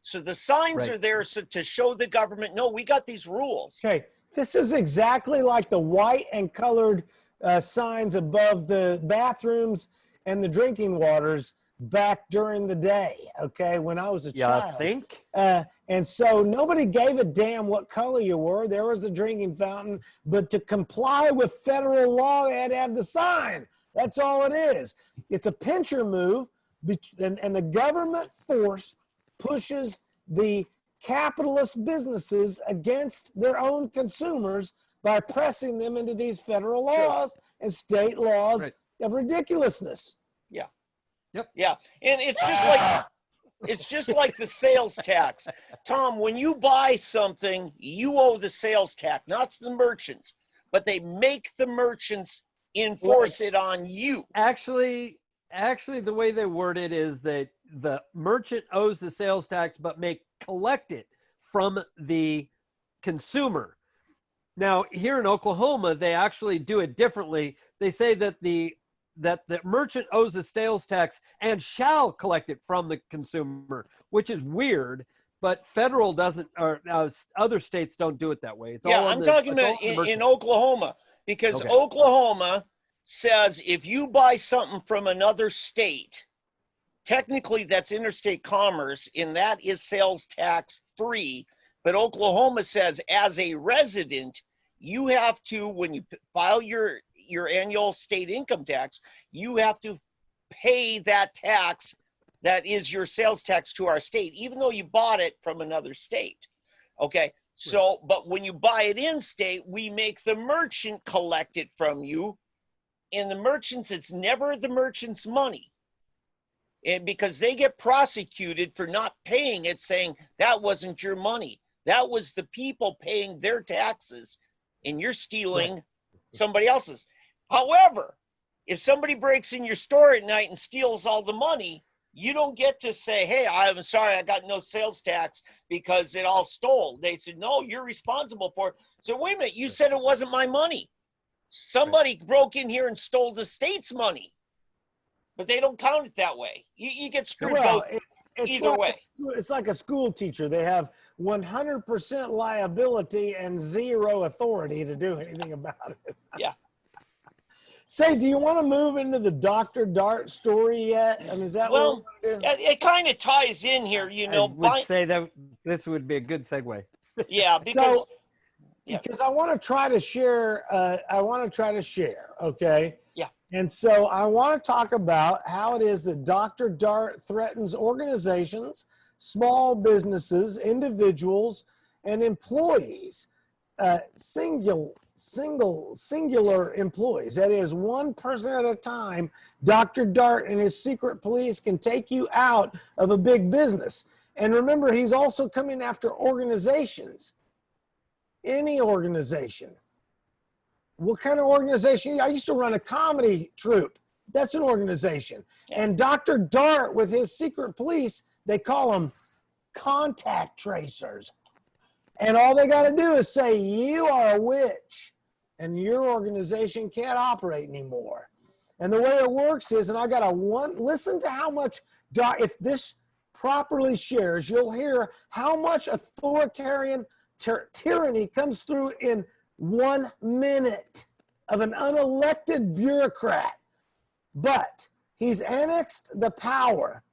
So the signs are there to show the government, no, we got these rules. Okay, this is exactly like the white and colored signs above the bathrooms and the drinking waters back during the day, okay, when I was a child. I think. And so nobody gave a damn what color you were. There was a drinking fountain, but to comply with federal law, they had to have the sign. That's all it is. It's a pincher move, and the government force pushes the capitalist businesses against their own consumers by pressing them into these federal laws and state laws of ridiculousness. Yeah. Yep. Yeah. And it's just like the sales tax. Tom, when you buy something, you owe the sales tax, not the merchants, but they make the merchants enforce it on you. Actually, the way they word it is that the merchant owes the sales tax, but may collect it from the consumer. Now, here in Oklahoma, they actually do it differently. They say that the merchant owes the sales tax and shall collect it from the consumer, which is weird. But federal doesn't, or other states don't do it that way. It's all I'm talking about in Oklahoma, because Oklahoma says if you buy something from another state, technically that's interstate commerce, and that is sales tax free. But Oklahoma says as a resident, you have to, when you file your annual state income tax, you have to pay that tax that is your sales tax to our state, even though you bought it from another state. Okay, so, but when you buy it in state, we make the merchant collect it from you. And the merchants, it's never the merchant's money. And because they get prosecuted for not paying it, saying that wasn't your money. That was the people paying their taxes, and you're stealing somebody else's. However, if somebody breaks in your store at night and steals all the money, you don't get to say, hey, I'm sorry, I got no sales tax because it all stole. They said, no, you're responsible for it. So wait a minute, you said it wasn't my money. Somebody broke in here and stole the state's money. But they don't count it that way. You get screwed both either way. It's like a school teacher. They have 100% liability and 0 authority to do anything about it. Yeah. Say, do you want to move into the Dr. Dart story yet? I mean, is that what we're going to do? It kind of ties in here, you know. I would say that this would be a good segue. Yeah, because because I want to try to share. Okay. Yeah. And so I want to talk about how it is that Dr. Dart threatens organizations, small businesses, individuals, and employees, singular employees. That is, one person at a time. Dr. Dart and his secret police can take you out of a big business. And remember, he's also coming after organizations. Any organization. What kind of organization? I used to run a comedy troupe. That's an organization. And Dr. Dart with his secret police, they call them contact tracers. And all they got to do is say, you are a witch and your organization can't operate anymore. And the way it works is, and I got to listen to how much, if this properly shares, you'll hear how much authoritarian tyranny comes through in 1 minute of an unelected bureaucrat. But he's annexed the power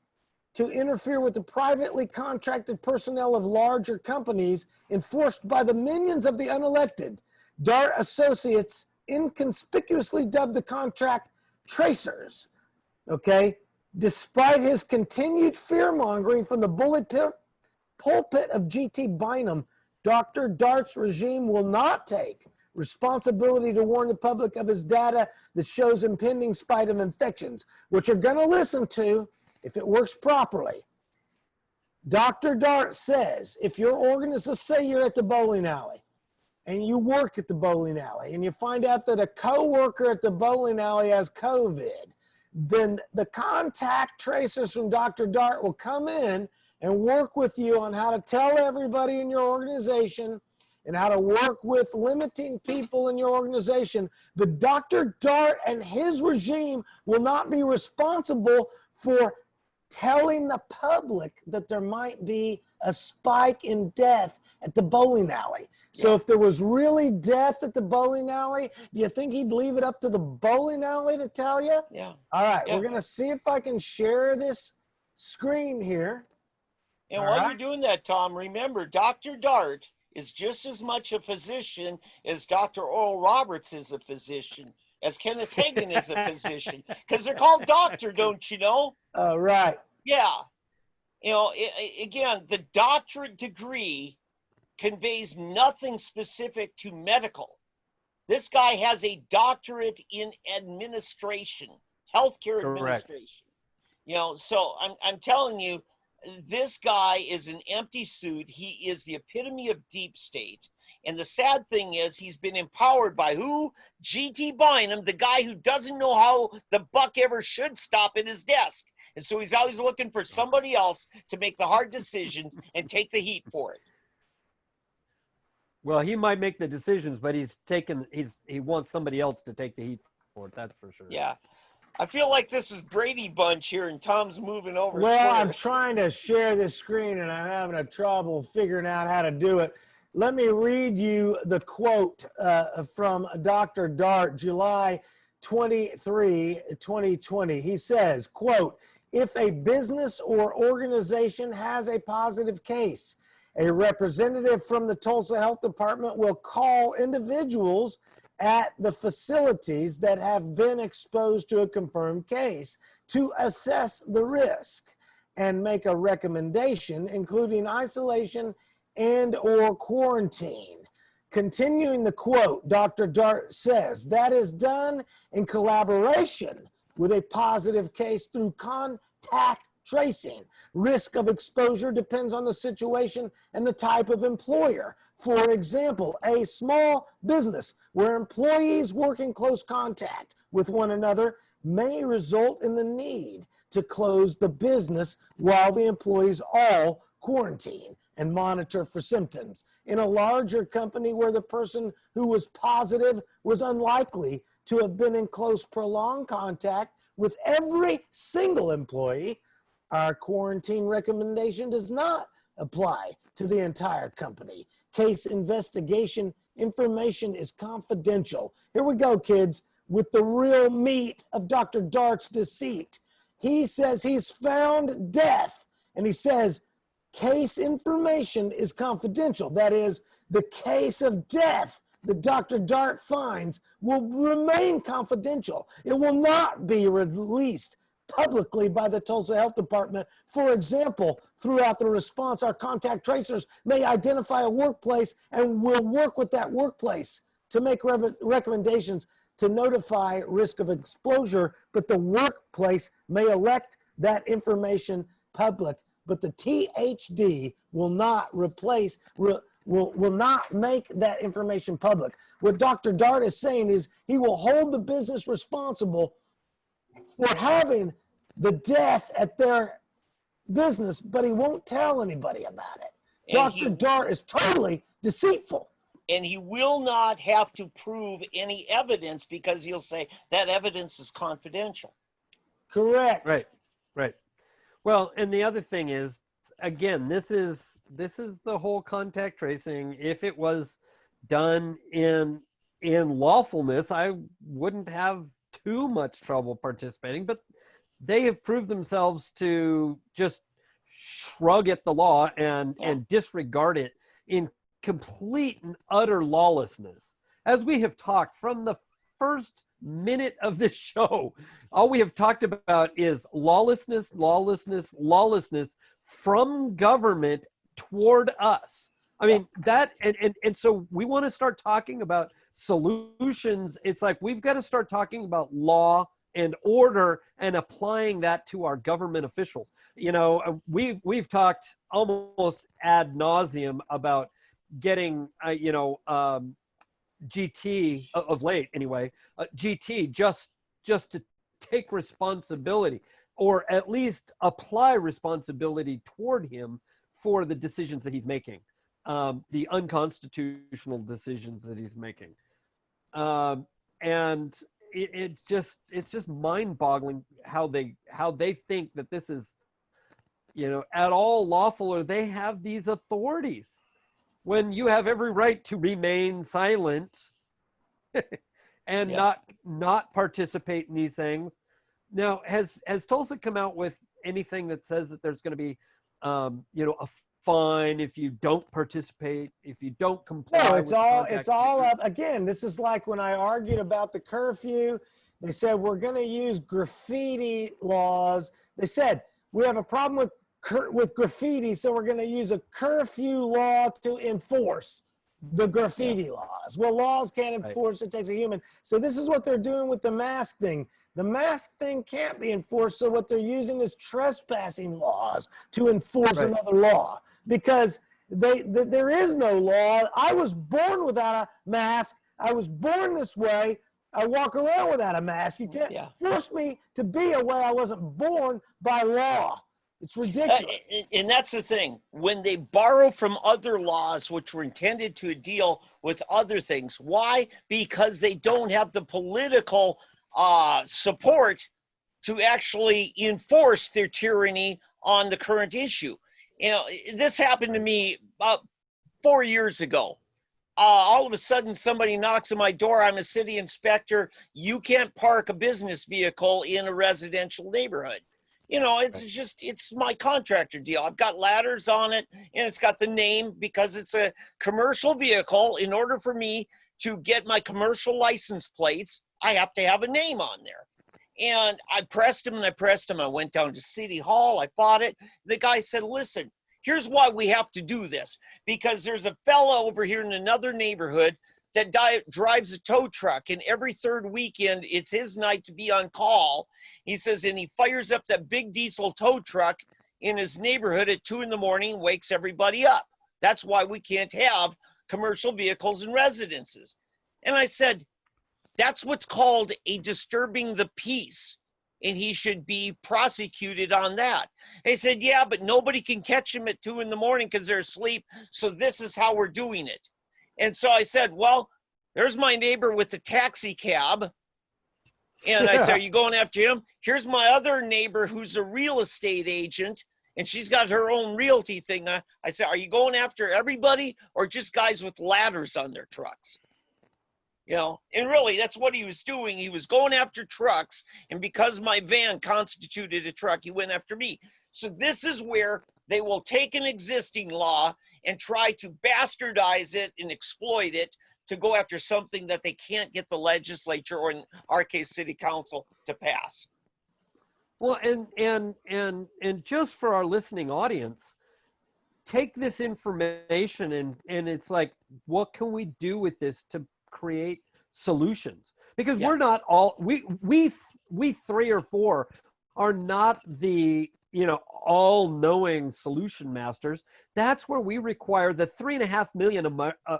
to interfere with the privately contracted personnel of larger companies enforced by the minions of the unelected. Dart associates inconspicuously dubbed the contract tracers, okay? Despite his continued fear-mongering from the pulpit of G.T. Bynum, Dr. Dart's regime will not take responsibility to warn the public of his data that shows impending spike of infections, which you're going to listen to if it works properly. Dr. Dart says, if your organization, say you're at the bowling alley and you work at the bowling alley and you find out that a coworker at the bowling alley has COVID, then the contact tracers from Dr. Dart will come in and work with you on how to tell everybody in your organization and how to work with limiting people in your organization. The Dr. Dart and his regime will not be responsible for telling the public that there might be a spike in death at the bowling alley. So if there was really death at the bowling alley, do you think he'd leave it up to the bowling alley to tell you? Yeah. All right, we're going to see if I can share this screen here. And while you're doing that, Tom, remember, Dr. Dart is just as much a physician as Dr. Oral Roberts is a physician, as Kenneth Hagin is a physician, because they're called doctor, don't you know? Right. Yeah. You know, again, the doctorate degree conveys nothing specific to medical. This guy has a doctorate in administration, healthcare administration. You know, so I'm telling you, this guy is an empty suit. He is the epitome of deep state. And the sad thing is he's been empowered by who? G.T. Bynum, the guy who doesn't know how the buck ever should stop at his desk. And so he's always looking for somebody else to make the hard decisions and take the heat for it. Well, he might make the decisions, but he wants somebody else to take the heat for it. That's for sure. Yeah. I feel like this is Brady Bunch here, and Tom's moving over. Well, I'm trying to share this screen, and I'm having a trouble figuring out how to do it. Let me read you the quote from Dr. Dart, July 23, 2020. He says, quote, if a business or organization has a positive case, a representative from the Tulsa Health Department will call individuals at the facilities that have been exposed to a confirmed case to assess the risk and make a recommendation, including isolation and or quarantine. Continuing the quote, Dr. Dart says, that is done in collaboration with a positive case through contact tracing. Risk of exposure depends on the situation and the type of employer. For example, a small business where employees work in close contact with one another may result in the need to close the business while the employees all quarantine and monitor for symptoms. In a larger company where the person who was positive was unlikely to have been in close, prolonged contact with every single employee, our quarantine recommendation does not apply to the entire company. Case investigation information is confidential. Here we go, kids, with the real meat of Dr. Dart's deceit. He says he's found death, and he says case information is confidential. That is, the case of death that Dr. Dart finds will remain confidential. It will not be released publicly by the Tulsa Health Department. For example, throughout the response, our contact tracers may identify a workplace and will work with that workplace to make recommendations to notify risk of exposure, but the workplace may elect that information public. But the THD will not replace, will not make that information public. What Dr. Dart is saying is he will hold the business responsible for having the death at their business, but he won't tell anybody about it. Dr. Dart is totally deceitful. And he will not have to prove any evidence because he'll say that evidence is confidential. Correct. Right. Right. Well, and the other thing is, again, this is the whole contact tracing. If it was done in lawfulness, I wouldn't have too much trouble participating, but they have proved themselves to just shrug at the law and disregard it in complete and utter lawlessness. As we have talked from the first minute of this show, all we have talked about is lawlessness, lawlessness, lawlessness from government toward us. I mean, that, and so we want to start talking about solutions. It's like we've got to start talking about law and order and applying that to our government officials. You know, we've talked almost ad nauseum about getting, GT of late anyway, GT just to take responsibility, or at least apply responsibility toward him for the decisions that he's making, the unconstitutional decisions that he's making. And it's just mind-boggling how they think that this is, at all lawful, or they have these authorities when you have every right to remain silent and not participate in these things. Now, has Tulsa come out with anything that says that there's going to be, a fine if you don't participate, if you don't comply? No, it's all up. Again, this is like when I argued about the curfew. They said we're going to use graffiti laws. They said we have a problem with graffiti, so we're going to use a curfew law to enforce the graffiti laws. Well, laws can't enforce, it takes a human. So this is what they're doing with the mask thing. The mask thing can't be enforced, so what they're using is trespassing laws to enforce another law, because there is no law. I was born without a mask. I was born this way. I walk around without a mask. You can't force me to be a way I wasn't born by law. It's ridiculous. And that's the thing. When they borrow from other laws which were intended to deal with other things, why? Because they don't have the political support to actually enforce their tyranny on the current issue. This happened to me about 4 years ago. All of a sudden, somebody knocks on my door. I'm a city inspector. You can't park a business vehicle in a residential neighborhood. It's my contractor deal. I've got ladders on it, and it's got the name because it's a commercial vehicle. In order for me to get my commercial license plates, I have to have a name on there. And I pressed him. I went down to City Hall. I fought it. The guy said, listen, here's why we have to do this. Because there's a fella over here in another neighborhood that drives a tow truck, and every third weekend it's his night to be on call. He says, and he fires up that big diesel tow truck in his neighborhood at 2 in the morning, wakes everybody up. That's why we can't have commercial vehicles in residences. And I said, that's what's called a disturbing the peace, and he should be prosecuted on that. They said, yeah, but nobody can catch him at 2 in the morning because they're asleep, so this is how we're doing it. And so I said, well, there's my neighbor with the taxi cab. And I said, are you going after him? Here's my other neighbor who's a real estate agent, and she's got her own realty thing. I said, are you going after everybody or just guys with ladders on their trucks? You know, and really that's what he was doing. He was going after trucks, and because my van constituted a truck, he went after me. So this is where they will take an existing law and try to bastardize it and exploit it to go after something that they can't get the legislature, or in our case, city council, to pass. Well, and just for our listening audience, take this information and it's like, what can we do with this to create solutions? Because we're not all, we 3 or 4 are not the, you know, all-knowing solution masters. That's where we require the 3.5 million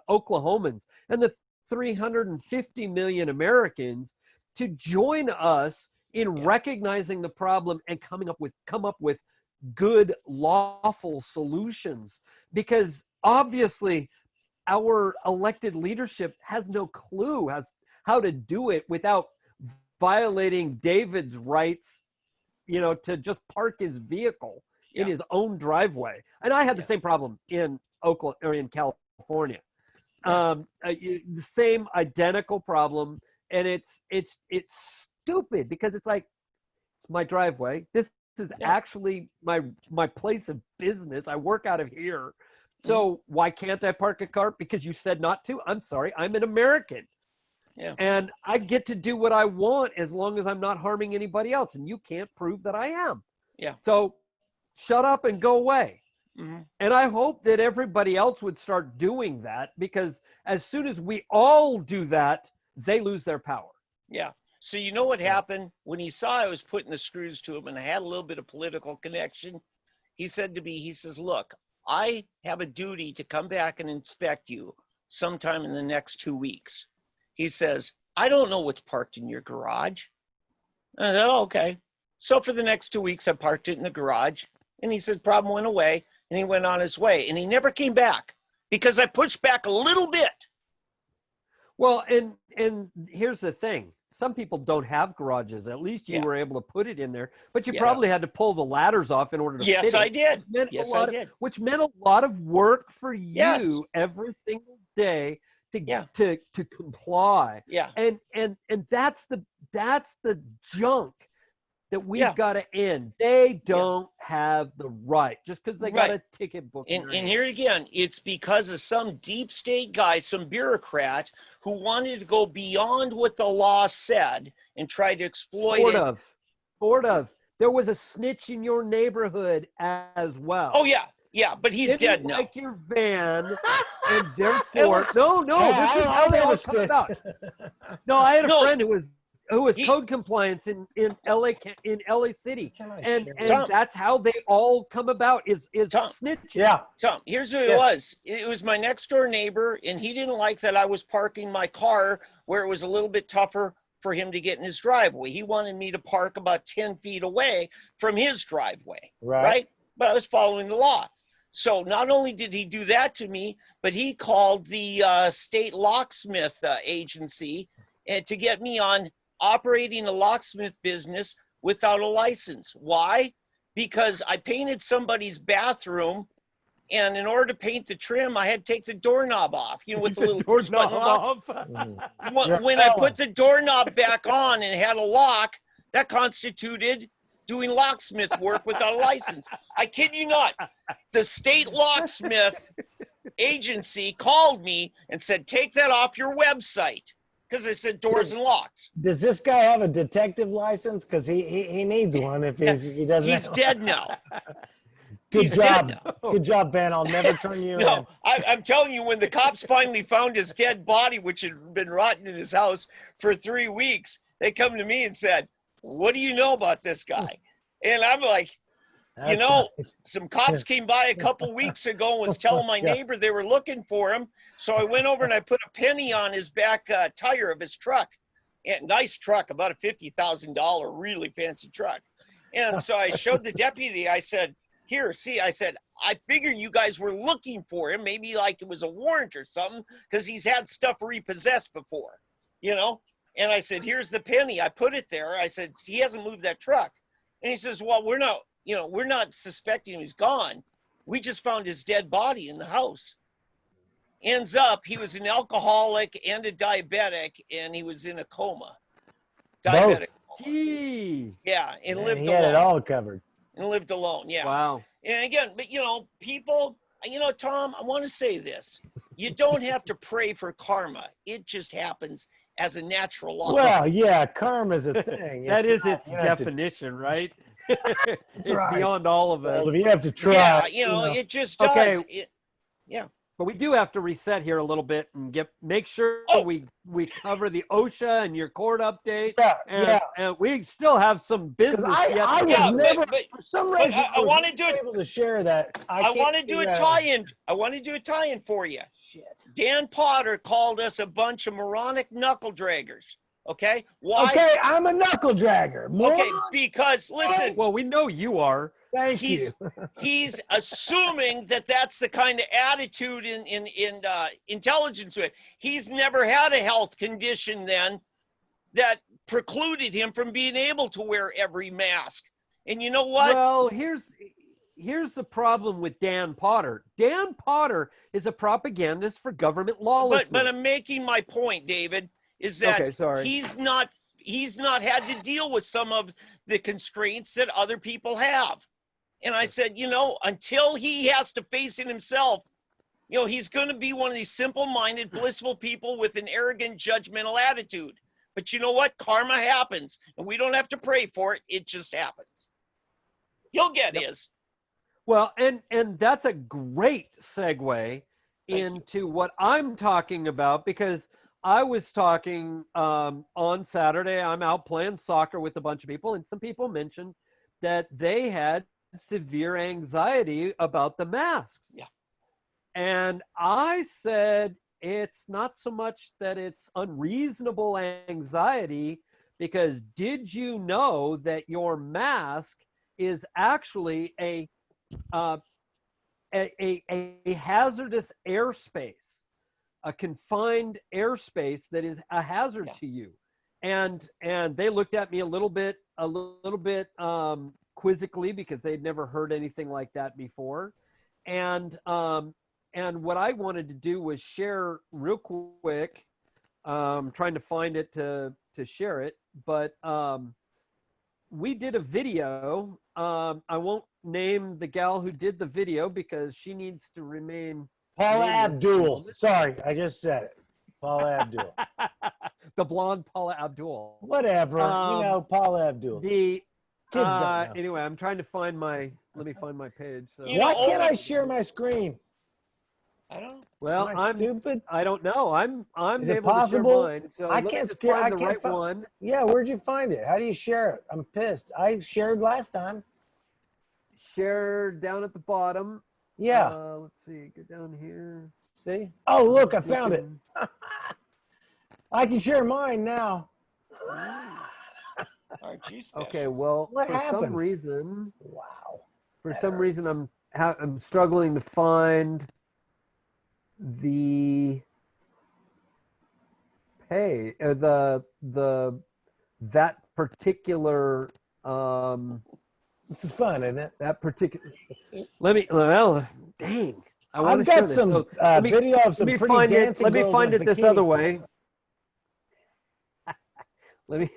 Oklahomans and the 350 million Americans to join us in recognizing the problem and come up with good, lawful solutions. Because obviously our elected leadership has no clue as how to do it without violating David's rights, you know, to just park his vehicle in his own driveway. And I had the same problem in Oakland or in California. The same identical problem. And it's stupid because it's like, it's my driveway. This is actually my place of business. I work out of here. So why can't I park a car? Because you said not to? I'm sorry, I'm an American. Yeah. And I get to do what I want as long as I'm not harming anybody else. And you can't prove that I am. Yeah. So shut up and go away. Mm-hmm. And I hope that everybody else would start doing that, because as soon as we all do that, they lose their power. Yeah. So you know what happened? When he saw I was putting the screws to him and I had a little bit of political connection, he said to me, he says, look, I have a duty to come back and inspect you sometime in the next 2 weeks. He says, I don't know what's parked in your garage. I said, oh, okay. So for the next 2 weeks, I parked it in the garage. And he said, problem went away, and he went on his way. And he never came back because I pushed back a little bit. Well, and here's the thing. Some people don't have garages. At least you were able to put it in there. But you probably had to pull the ladders off in order to fit it. Yes, I did. Which meant a lot of work for you every single day to comply. Yeah. And that's the junk that we've got to end. They don't have the right just because they got a ticket book. And here again, it's because of some deep state guy, some bureaucrat who wanted to go beyond what the law said and try to exploit it. Sort of. There was a snitch in your neighborhood as well. Oh yeah. Yeah, but he's dead now. Like your van, and therefore, no, this is how they all come about. No, I had a friend who was code compliance in LA City, and that's how they all come about is snitching. Yeah, Tom, here's who it was. It was my next door neighbor, and he didn't like that I was parking my car where it was a little bit tougher for him to get in his driveway. He wanted me to park about 10 feet away from his driveway, right? But I was following the law. So not only did he do that to me, but he called the state locksmith agency to get me on operating a locksmith business without a license. Why? Because I painted somebody's bathroom, and in order to paint the trim, I had to take the doorknob off, you know, with the little doorknob off. When I put the doorknob back on and had a lock, that constituted doing locksmith work without a license. I kid you not. The state locksmith agency called me and said, take that off your website, because it said doors and locks. Does this guy have a detective license? Because he needs one if he doesn't. He's dead now. Good He's job. dead now. Good job, Van. I'll never turn you in. No, I'm telling you, when the cops finally found his dead body, which had been rotting in his house for 3 weeks, they come to me and said, "What do you know about this guy?" And I'm like, That's nice. some cops came by a couple weeks ago and was telling my Yeah. neighbor they were looking for him. So I went over and I put a penny on his back tire of his truck. And nice truck, about a $50,000 really fancy truck. And so I showed the deputy, I said, "Here, see," I said, "I figure you guys were looking for him, maybe like it was a warrant or something, because he's had stuff repossessed before, you know?" And I said, "Here's the penny." I put it there. I said, "He hasn't moved that truck." And he says, "Well, we're not suspecting he's gone. We just found his dead body in the house." Ends up, he was an alcoholic and a diabetic, and he was in a coma. Diabetic. Gee. Yeah, and Man, lived he had it alone. all covered. And lived alone, yeah. Wow. And again, but people, Tom, I want to say this. You don't have to pray for karma. It just happens as a natural law. Well, yeah, karma's a thing. That It's is not- its you have to- definition, right? It's right. beyond all of us. Well, if you have to try, yeah, you know. it just Okay. does. But we do have to reset here a little bit and make sure Oh. we cover the OSHA and your court update. Yeah, And, yeah. and we still have some Because business I yet. was Yeah, never, but for some but reason, I was wanna never do it- able to share that. I can't want to do a figure out- tie-in. I want to do a tie-in for you. Shit. Dan Potter called us a bunch of moronic knuckle draggers. Okay? Why? Okay, I'm a knuckle dragger. Okay, Moron. because listen, Well, we know you are. Thank he's you. he's assuming that that's the kind of attitude in intelligence. He's never had a health condition then that precluded him from being able to wear every mask. And you know what? Well, here's the problem with Dan Potter. Dan Potter is a propagandist for government lawlessness. But I'm making my point, David, is that Okay, sorry. he's not had to deal with some of the constraints that other people have. And I said, until he has to face it himself, he's going to be one of these simple-minded, blissful people with an arrogant, judgmental attitude. But you know what? Karma happens, and we don't have to pray for it. It just happens. He'll get his. Well, and that's a great segue you. into what I'm talking about, because I was talking on Saturday. I'm out playing soccer with a bunch of people, and some people mentioned that they had severe anxiety about the masks. Yeah. And I said, it's not so much that it's unreasonable anxiety, because did you know that your mask is actually a hazardous airspace, a confined airspace that is a hazard to you? And they looked at me a little bit quizzically, because they'd never heard anything like that before. And what I wanted to do was share real quick, trying to find it to share it, but we did a video. I won't name the gal who did the video because she needs to remain Paula nameless. Abdul. Sorry, I just said it. Paula Abdul. The blonde Paula Abdul. Whatever. Paula Abdul. The Kids don't know. anyway, I'm trying to find let me find my page. So. Why can't I share my screen? I don't know. Well, Am I stupid? I don't know. I'm Is it able possible? to share mine. So I let me can't just share- find I the can't right fi- one. Yeah, where'd you find it? How do you share it? I'm pissed. I shared last time. Share down at the bottom. Yeah. Let's see. Go down here. See? Oh, look, I You found it. can- I can share mine now. Aren't you special? Okay. Well, What for some happened? reason, Wow. I'm struggling to find the pay that particular This is fun, isn't it? dang. I wanna I've got show this. some So, let me- video of some let me pretty find it. dancing Let me girls find in it this bikini. other way. let me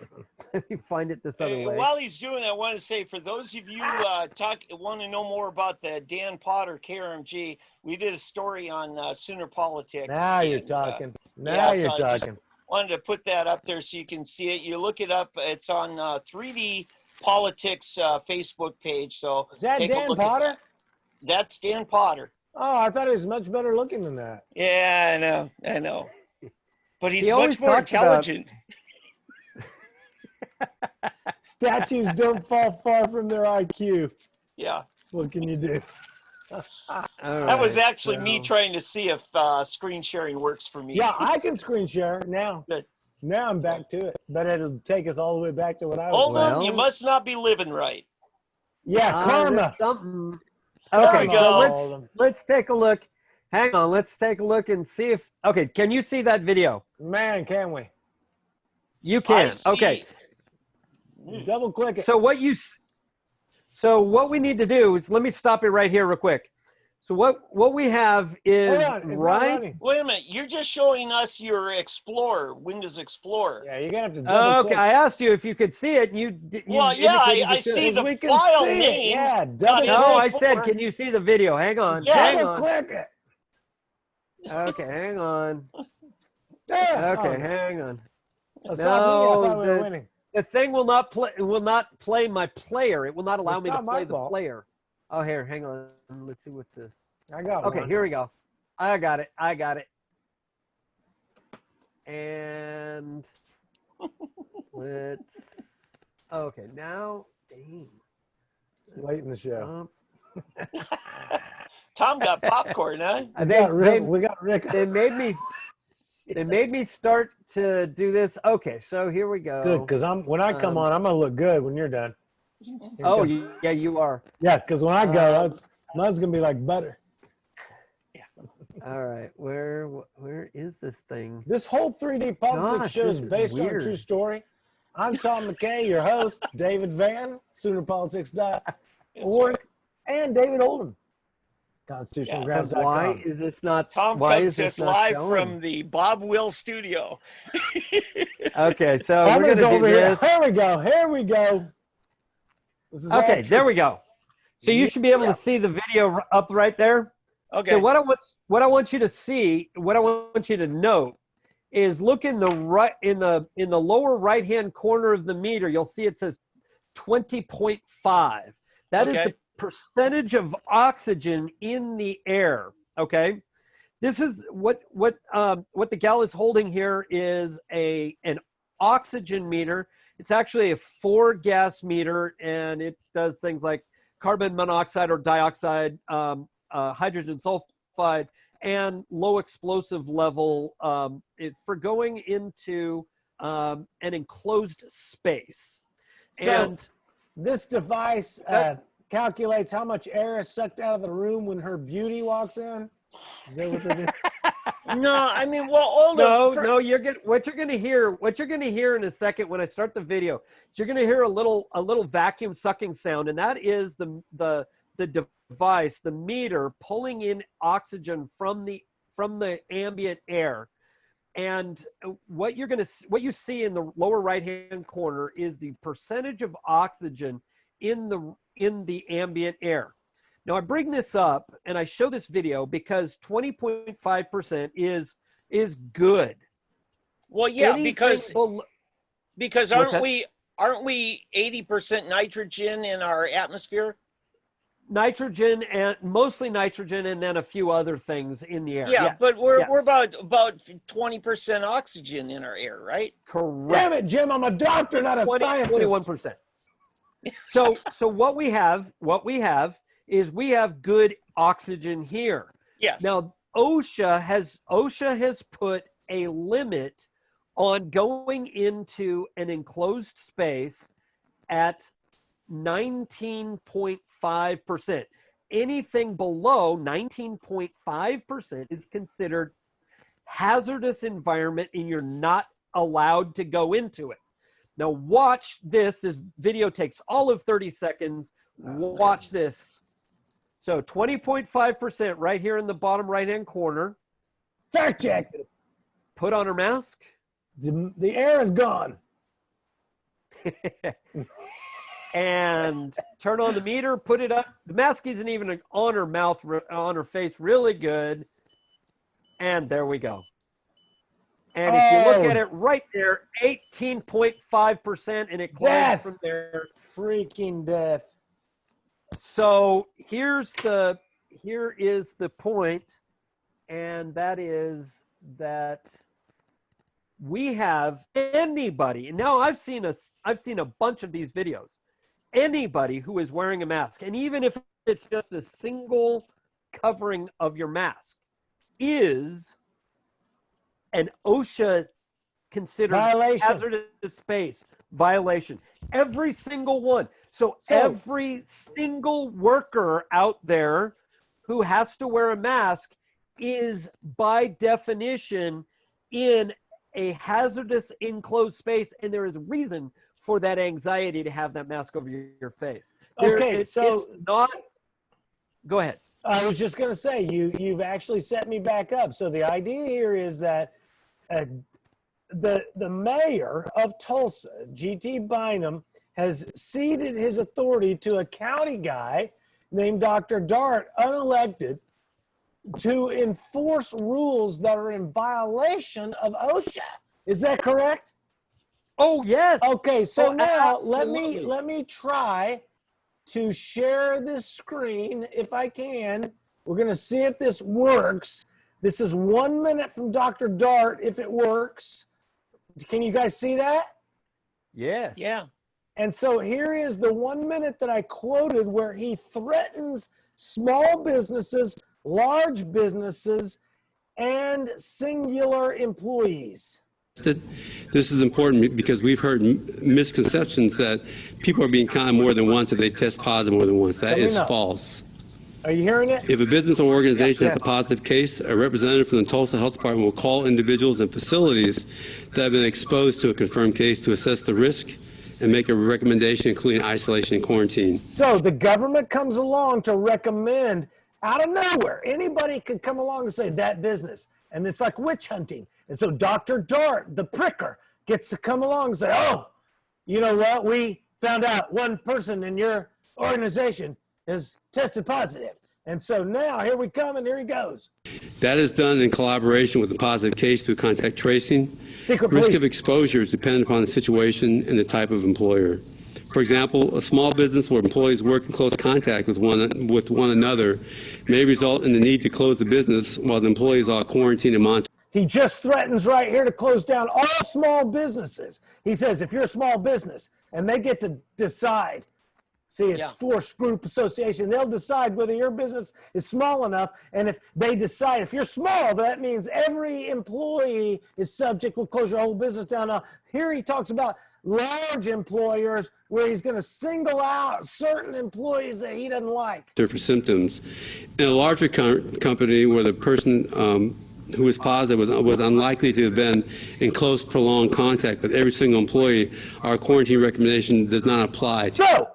find it this other way. While he's doing that, I want to say, for those of you want to know more about the Dan Potter KRMG, we did a story on Sooner Politics. Now you're and, talking. yeah, Now you're so I just talking. wanted to put that up there so you can see it. You look it up. It's on 3D Politics Facebook page. So Is that take a Dan look at Potter? that. That's Dan Potter. Oh, I thought he was much better looking than that. Yeah, I know. But he's He always much more talks about- intelligent. Statues don't fall far from their IQ. Yeah. What can you do? That was actually me so- trying to see if screen sharing works for me. Yeah, I can screen share now. Good. Now I'm back to it. But it'll take us all the way back to what I was Oldham, Well- you must not be living right. Yeah, karma. there's something. There Okay, we so go. let's take a look. Hang on, let's take a look and see if. Okay, can you see that video? Man, can we? You I can. see. Okay. Double click it. So what we need to do is, let me stop it right here real quick. So what we have is Hold on, it's not right. running. Wait a minute. You're just showing us your Explorer, Windows Explorer. Yeah, you're gonna have to double Okay, click. I asked you if you could see it, and you. Well, yeah, indicated you I could. see the We can file see it. name. Yeah, got double it. No, I Before. said, can you see the video? Hang on. Yeah. Hang Double on. click it. Okay, hang on. Yeah. Okay, Oh, hang on. that's not me. I thought we were the- winning. The thing will not play. It will not play my player. It will not allow It's me to not my play the fault. player. Oh, here, hang on. Let's see what's this. I got Okay, one. here we go. I got it. And let's. Okay, now, dang. It's late in the show. Tom got popcorn, huh? We got Rick. They made me. They made me start to do this. Okay, so here we go. Good, because when I come on, I'm gonna look good when you're done. Here we Oh, go. yeah, you are. Yeah, because when I go, mine's gonna be like butter. All right, where is this thing? This whole 3D politics Gosh, show this is is based on a weird. true story. I'm Tom McCay, your host, David Van, SoonerPolitics.org, and David Oldham, Constitutional Yeah. Grounds. Why is this not? Tom why comes is this just not live showing? from the Bob Will studio. Okay, so I'm we're gonna gonna go do over here. this. Here we go. Here we go. This is all Okay, there true. we go. So you should be able Yeah. to see the video up right there. Okay. So what I want you to see, what I want you to note, is look in the right in the lower right hand corner of the meter. You'll see it says 20.5. That is Okay. the percentage of oxygen in the air. Okay. This is what the gal is holding here is an oxygen meter. It's actually a 4-gas meter, and it does things like carbon monoxide or dioxide, hydrogen sulfide, and low explosive level for going into an enclosed space. So And this device calculates how much air is sucked out of the room when her beauty walks in. Is that what they do? No, I mean, well, Oldham. no, what you're gonna hear in a second when I start the video, is you're gonna hear a little vacuum sucking sound, and that is the device, the meter pulling in oxygen from the ambient air. And what you see in the lower right hand corner is the percentage of oxygen in the ambient air. Now I bring this up and I show this video because 20.5% is good. Well, yeah, Anything because What's that? aren't we 80% nitrogen in our atmosphere? nitrogen, and mostly nitrogen, and then a few other things in the air. Yeah, Yes, but we're yes. about 20% oxygen in our air, right? Correct. Damn it, Jim! I'm a doctor, not a scientist. 21%. So what we have is we have good oxygen here. Yes. Now OSHA has put a limit on going into an enclosed space at 19.5%. Anything below 19.5% is considered hazardous environment, and you're not allowed to go into it. Now watch this. This video takes all of 30 seconds. Watch this. So 20.5% right here in the bottom right-hand corner. Fact check. Put on her mask. The air is gone. And turn on the meter, put it up. The mask isn't even on her mouth, on her face, really good. And there we go. And if you look at it right there, 18.5%, and it climbs Death. from there. Freaking death. So here's the here is the point, and that is that we have anybody, and now I've seen a bunch of these videos. Anybody who is wearing a mask, and even if it's just a single covering of your mask, is an OSHA considered Violation. hazardous space violation. Every single one. So every single worker out there who has to wear a mask is by definition in a hazardous enclosed space, and there is reason for that anxiety to have that mask over your face. It's not. Go ahead. I was just going to say, you've actually set me back up. So the idea here is that the mayor of Tulsa, G.T. Bynum, has ceded his authority to a county guy named Dr. Dart, unelected, to enforce rules that are in violation of OSHA. Is that correct? Oh, yes. Okay, so now absolutely. let me try to share this screen if I can. We're going to see if this works. This is 1 minute from Dr. Dart, if it works. Can you guys see that? Yes. Yeah. And so here is the 1 minute that I quoted where he threatens small businesses, large businesses, and singular employees. This is important because we've heard misconceptions that people are being kind more than once if they test positive more than once. That is false. Are you hearing it? If a business or organization has a positive case, a representative from the Tulsa Health Department will call individuals and facilities that have been exposed to a confirmed case to assess the risk and make a recommendation, including isolation and quarantine. So the government comes along to recommend out of nowhere. Anybody could come along and say that business. And it's like witch hunting. And so Dr. Dart, the pricker, gets to come along and say, oh, you know what? We found out one person in your organization has tested positive. And so now here we come and here he goes. That is done in collaboration with the positive case through contact tracing. Secret Risk police. of exposure is dependent upon the situation and the type of employer. For example, a small business where employees work in close contact with one another may result in the need to close the business while the employees are quarantined and monitored. He just threatens right here to close down all small businesses. He says if you're a small business and they get to decide, see, it's forced group association, they'll decide whether your business is small enough. And if they decide, if you're small, that means every employee is subject, will close your whole business down. Now, here he talks about large employers where he's going to single out certain employees that he doesn't like. For symptoms. In a larger company where the person who was positive was unlikely to have been in close, prolonged contact with every single employee, our quarantine recommendation does not apply. So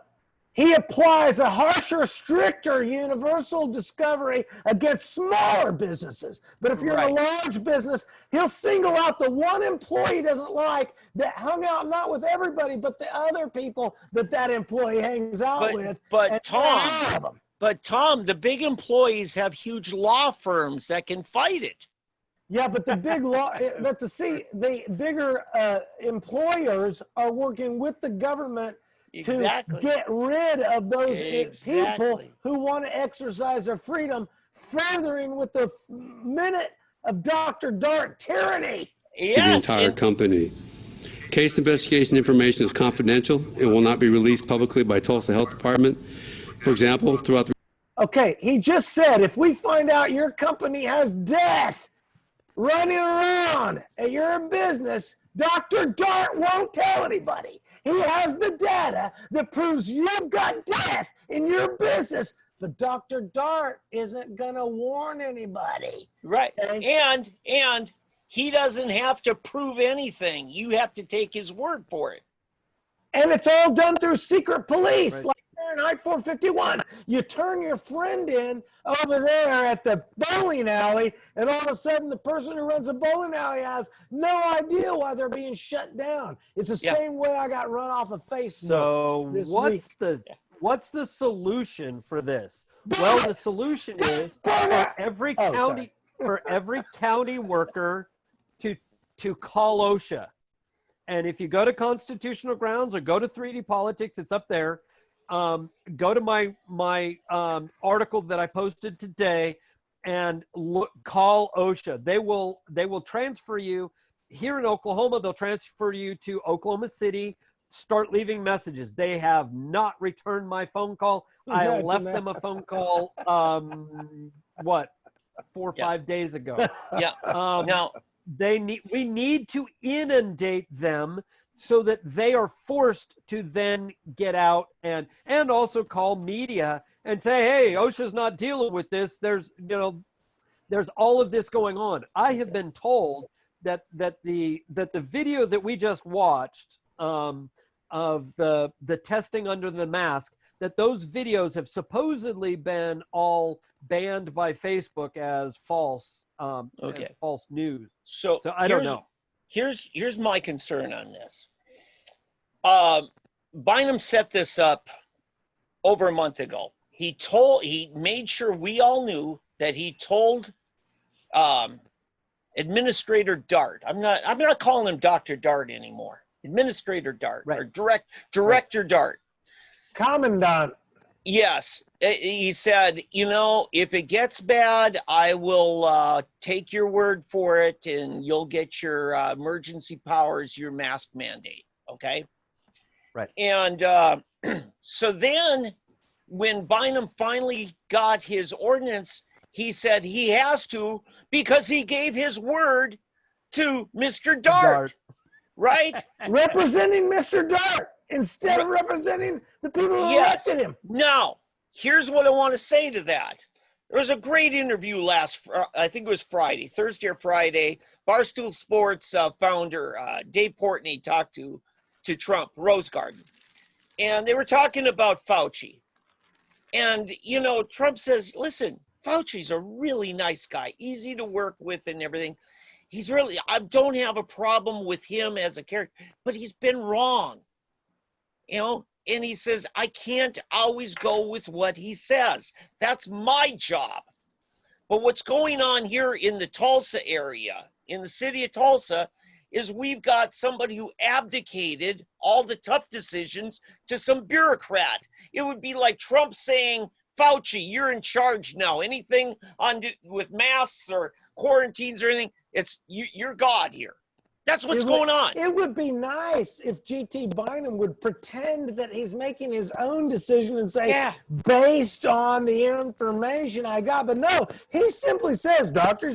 he applies a harsher, stricter universal discovery against smaller businesses. But if you're in a large business, he'll single out the one employee he doesn't like that hung out not with everybody, but the other people that employee hangs out with. But Tom, the big employees have huge law firms that can fight it. Yeah, but the big the bigger employers are working with the government to get rid of those people who want to exercise their freedom, furthering with the minute of Dr. Dart tyranny. Yes, the entire company. Case investigation information is confidential and will not be released publicly by Tulsa Health Department. For example, throughout the... Okay, he just said if we find out your company has death running around at your business, Dr. Dart won't tell anybody. He has the data that proves you've got death in your business, but Dr. Dart isn't going to warn anybody. Right. Okay? And he doesn't have to prove anything. You have to take his word for it. And it's all done through secret police, like Fahrenheit 451. You turn your friend in over there at the bowling alley, and all of a sudden the person who runs the bowling alley has no idea why they're being shut down. It's the same way I got run off of Facebook. So what's the solution for this? Well, the solution is for every county worker to call OSHA. And if you go to Constitutional Grounds or go to 3D Politics, it's up there. go to my article that I posted today and call OSHA. They will transfer you here in Oklahoma. They'll transfer you to Oklahoma City. Start leaving messages. They have not returned my phone call. I left them a phone call. 4 or 5 days ago. Yeah. Now we need to inundate them so that they are forced to then get out and also call media and say, hey, OSHA's not dealing with this. There's all of this going on. I have been told that the video that we just watched of the testing under the mask, that those videos have supposedly been all banned by Facebook as false, as false news. So I don't know. Here's my concern on this. Bynum set this up over a month ago. He made sure we all knew that he told Administrator Dart. I'm not calling him Dr. Dart anymore. Administrator Dart, right, or Director Dart. Commandant. Yes. He said, if it gets bad, I will take your word for it, and you'll get your emergency powers, your mask mandate. Okay? Right. And so then when Bynum finally got his ordinance, he said he has to because he gave his word to Mr. Dart. Right? Representing Mr. Dart instead of representing the people who elected him. Now, here's what I want to say to that. There was a great interview I think it was Thursday or Friday. Barstool Sports founder Dave Portnoy talked to Trump, Rose Garden. And they were talking about Fauci. And, Trump says, listen, Fauci's a really nice guy, easy to work with and everything. I don't have a problem with him as a character, but he's been wrong, and he says, I can't always go with what he says. That's my job. But what's going on here in the Tulsa area, in the city of Tulsa, is we've got somebody who abdicated all the tough decisions to some bureaucrat. It would be like Trump saying, Fauci, you're in charge now. Anything with masks or quarantines or anything, you're God here. That's what's going on. It would be nice if G.T. Bynum would pretend that he's making his own decision and say, based on the information I got. But no, he simply says, Dr.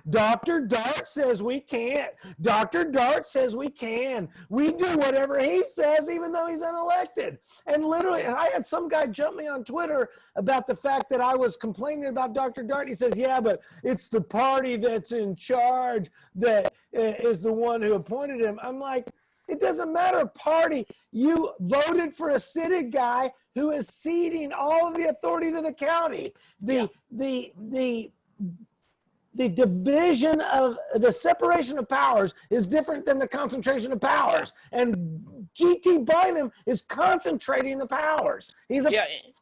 Dart says we can't. Dr. Dart says we can. We do whatever he says, even though he's unelected. And literally, I had some guy jump me on Twitter about the fact that I was complaining about Dr. Dart. He says, yeah, but it's the party that's in charge that is the one who appointed him. I'm like, it doesn't matter party. You voted for a city guy who is ceding all of the authority to the county. The division of the separation of powers is different than the concentration of powers. And G.T. Bynum is concentrating the powers. He's a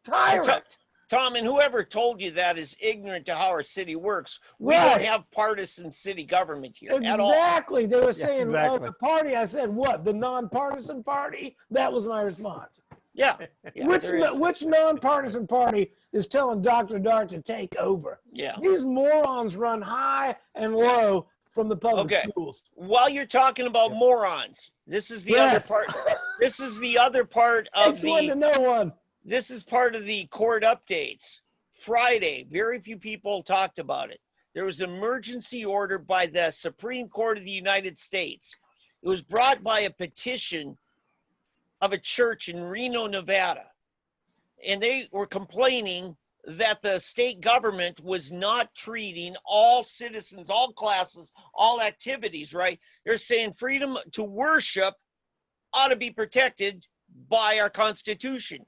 tyrant. Tom, and whoever told you that is ignorant to how our city works. We don't have partisan city government here at all. Exactly. They were saying, the party. I said, what? The nonpartisan party? That was my response. Yeah. Which nonpartisan party is telling Dr. Dart to take over? Yeah. These morons run high and low from the public schools. While you're talking about morons, this is the other part. This is the other part of one to know one. This is part of the court updates. Friday, very few people talked about it. There was an emergency order by the Supreme Court of the United States. It was brought by a petition of a church in Reno, Nevada. And they were complaining that the state government was not treating all citizens, all classes, all activities, right? They're saying freedom to worship ought to be protected by our Constitution.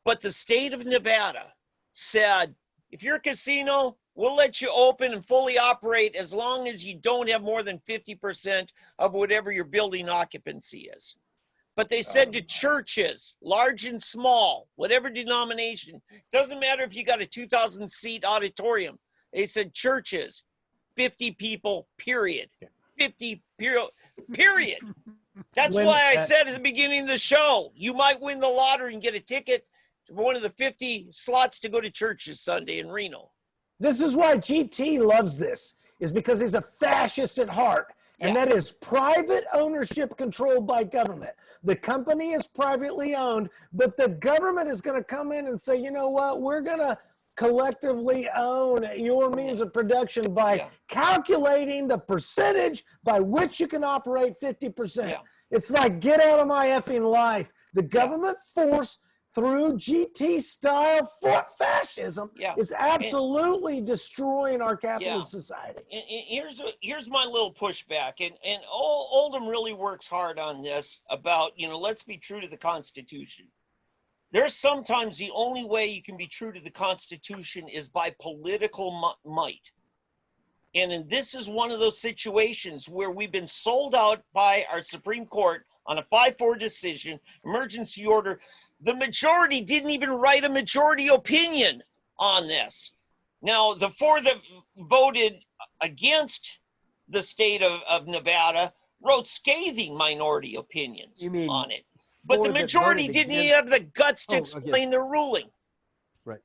But the state of Nevada said, if you're a casino, we'll let you open and fully operate as long as you don't have more than 50% of whatever your building occupancy is. But they said to churches, large and small, whatever denomination, doesn't matter if you got a 2,000 seat auditorium. They said churches, 50 people, period. 50, period. That's why I said at the beginning of the show, you might win the lottery and get a ticket to one of the 50 slots to go to church this Sunday in Reno. This is why GT loves this, is because he's a fascist at heart. And that is private ownership controlled by government. The company is privately owned, but the government is going to come in and say, you know what, we're going to collectively own your means of production by calculating the percentage by which you can operate 50%. Yeah. It's like, get out of my effing life. The government force through GT style fascism is absolutely destroying our capitalist society. And here's my little pushback, and Oldham really works hard on this about, let's be true to the Constitution. There's sometimes the only way you can be true to the Constitution is by political might. And this is one of those situations where we've been sold out by our Supreme Court on a 5-4 decision, emergency order. The majority didn't even write a majority opinion on this. Now, the 4 that voted against the state of Nevada wrote scathing minority opinions on it. But the majority didn't even have the guts to explain their ruling. Right.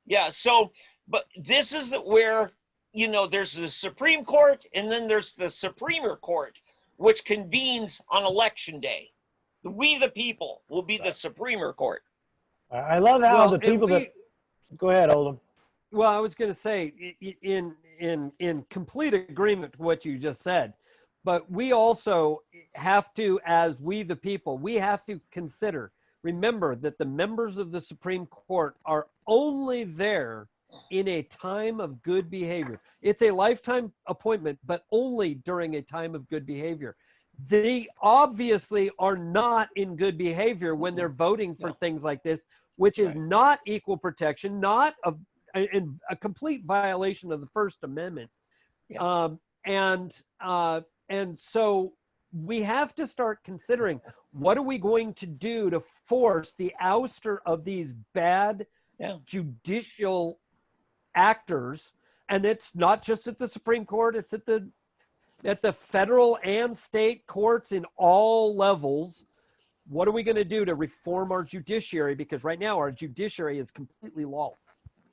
Yeah, so, but this is where, there's the Supreme Court, and then there's the Supremer Court, which convenes on Election Day. We, the people, will be the Supremer Court. I love how the people go ahead, Oldham. Well, I was going to say, in complete agreement with what you just said, but we also have to, as we the people, we have to remember that the members of the Supreme Court are only there in a time of good behavior. It's a lifetime appointment, but only during a time of good behavior. They obviously are not in good behavior when they're voting for things like this, which is not equal protection, not a complete violation of the First Amendment. And so we have to start considering, what are we going to do to force the ouster of these bad judicial actors? And it's not just at the Supreme Court, it's at the federal and state courts in all levels. What are we going to do to reform our judiciary? Because right now our judiciary is completely lawless.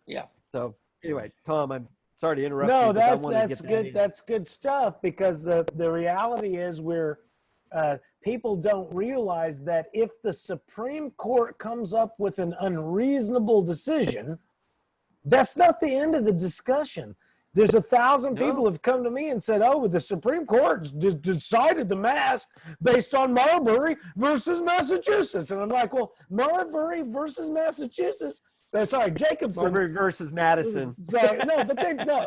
Yeah. So anyway, Tom, I'm sorry to interrupt you. No, that's good. That's good stuff, because the reality is people don't realize that if the Supreme Court comes up with an unreasonable decision, that's not the end of the discussion. There's 1,000 people have come to me and said, oh, the Supreme Court decided the mask based on Marbury versus Massachusetts. And I'm like, well, Marbury versus Massachusetts. Sorry, Jacobson. Marbury versus Madison. Sorry,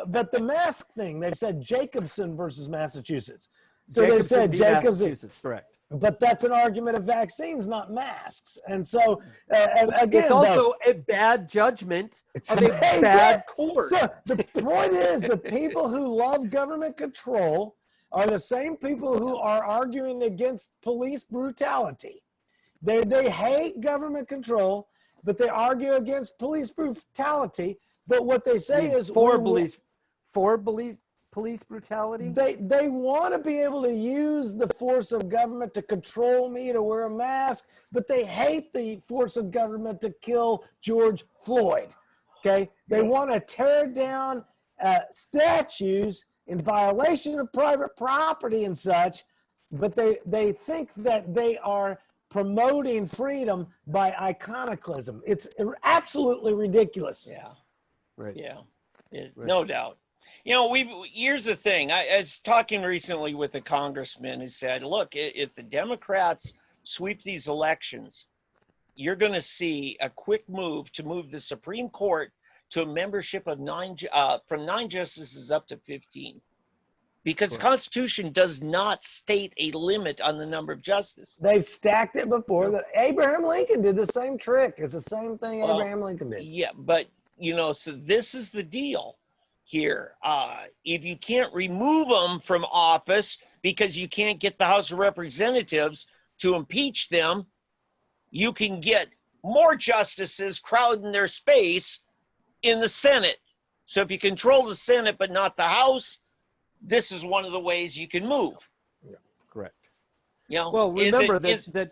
but the mask thing, they've said Jacobson versus Massachusetts. So Jacobson they've said Jacobson. Correct. But that's an argument of vaccines, not masks. And so, again, it's also a bad judgment of a bad court. So the point is, the people who love government control are the same people who are arguing against police brutality. They hate government control, but they argue against police brutality. But what they say is police brutality? They want to be able to use the force of government to control me to wear a mask, but they hate the force of government to kill George Floyd. Okay? They want to tear down statues in violation of private property and such, but they think that they are promoting freedom by iconoclasm. It's absolutely ridiculous. Yeah. Right. Yeah. No doubt. Here's the thing. I was talking recently with a congressman who said, look, if the Democrats sweep these elections, you're going to see a quick move to move the Supreme Court to a membership of from 9 justices up to 15. Because the Constitution does not state a limit on the number of justices. They've stacked it before. Abraham Lincoln did the same trick. It's the same thing Abraham Lincoln did. Yeah, but, so this is the deal here. If you can't remove them from office because you can't get the House of Representatives to impeach them, you can get more justices crowding their space in the Senate. So if you control the Senate but not the House, this is one of the ways you can move. Correct. You know, Well, is remember it, that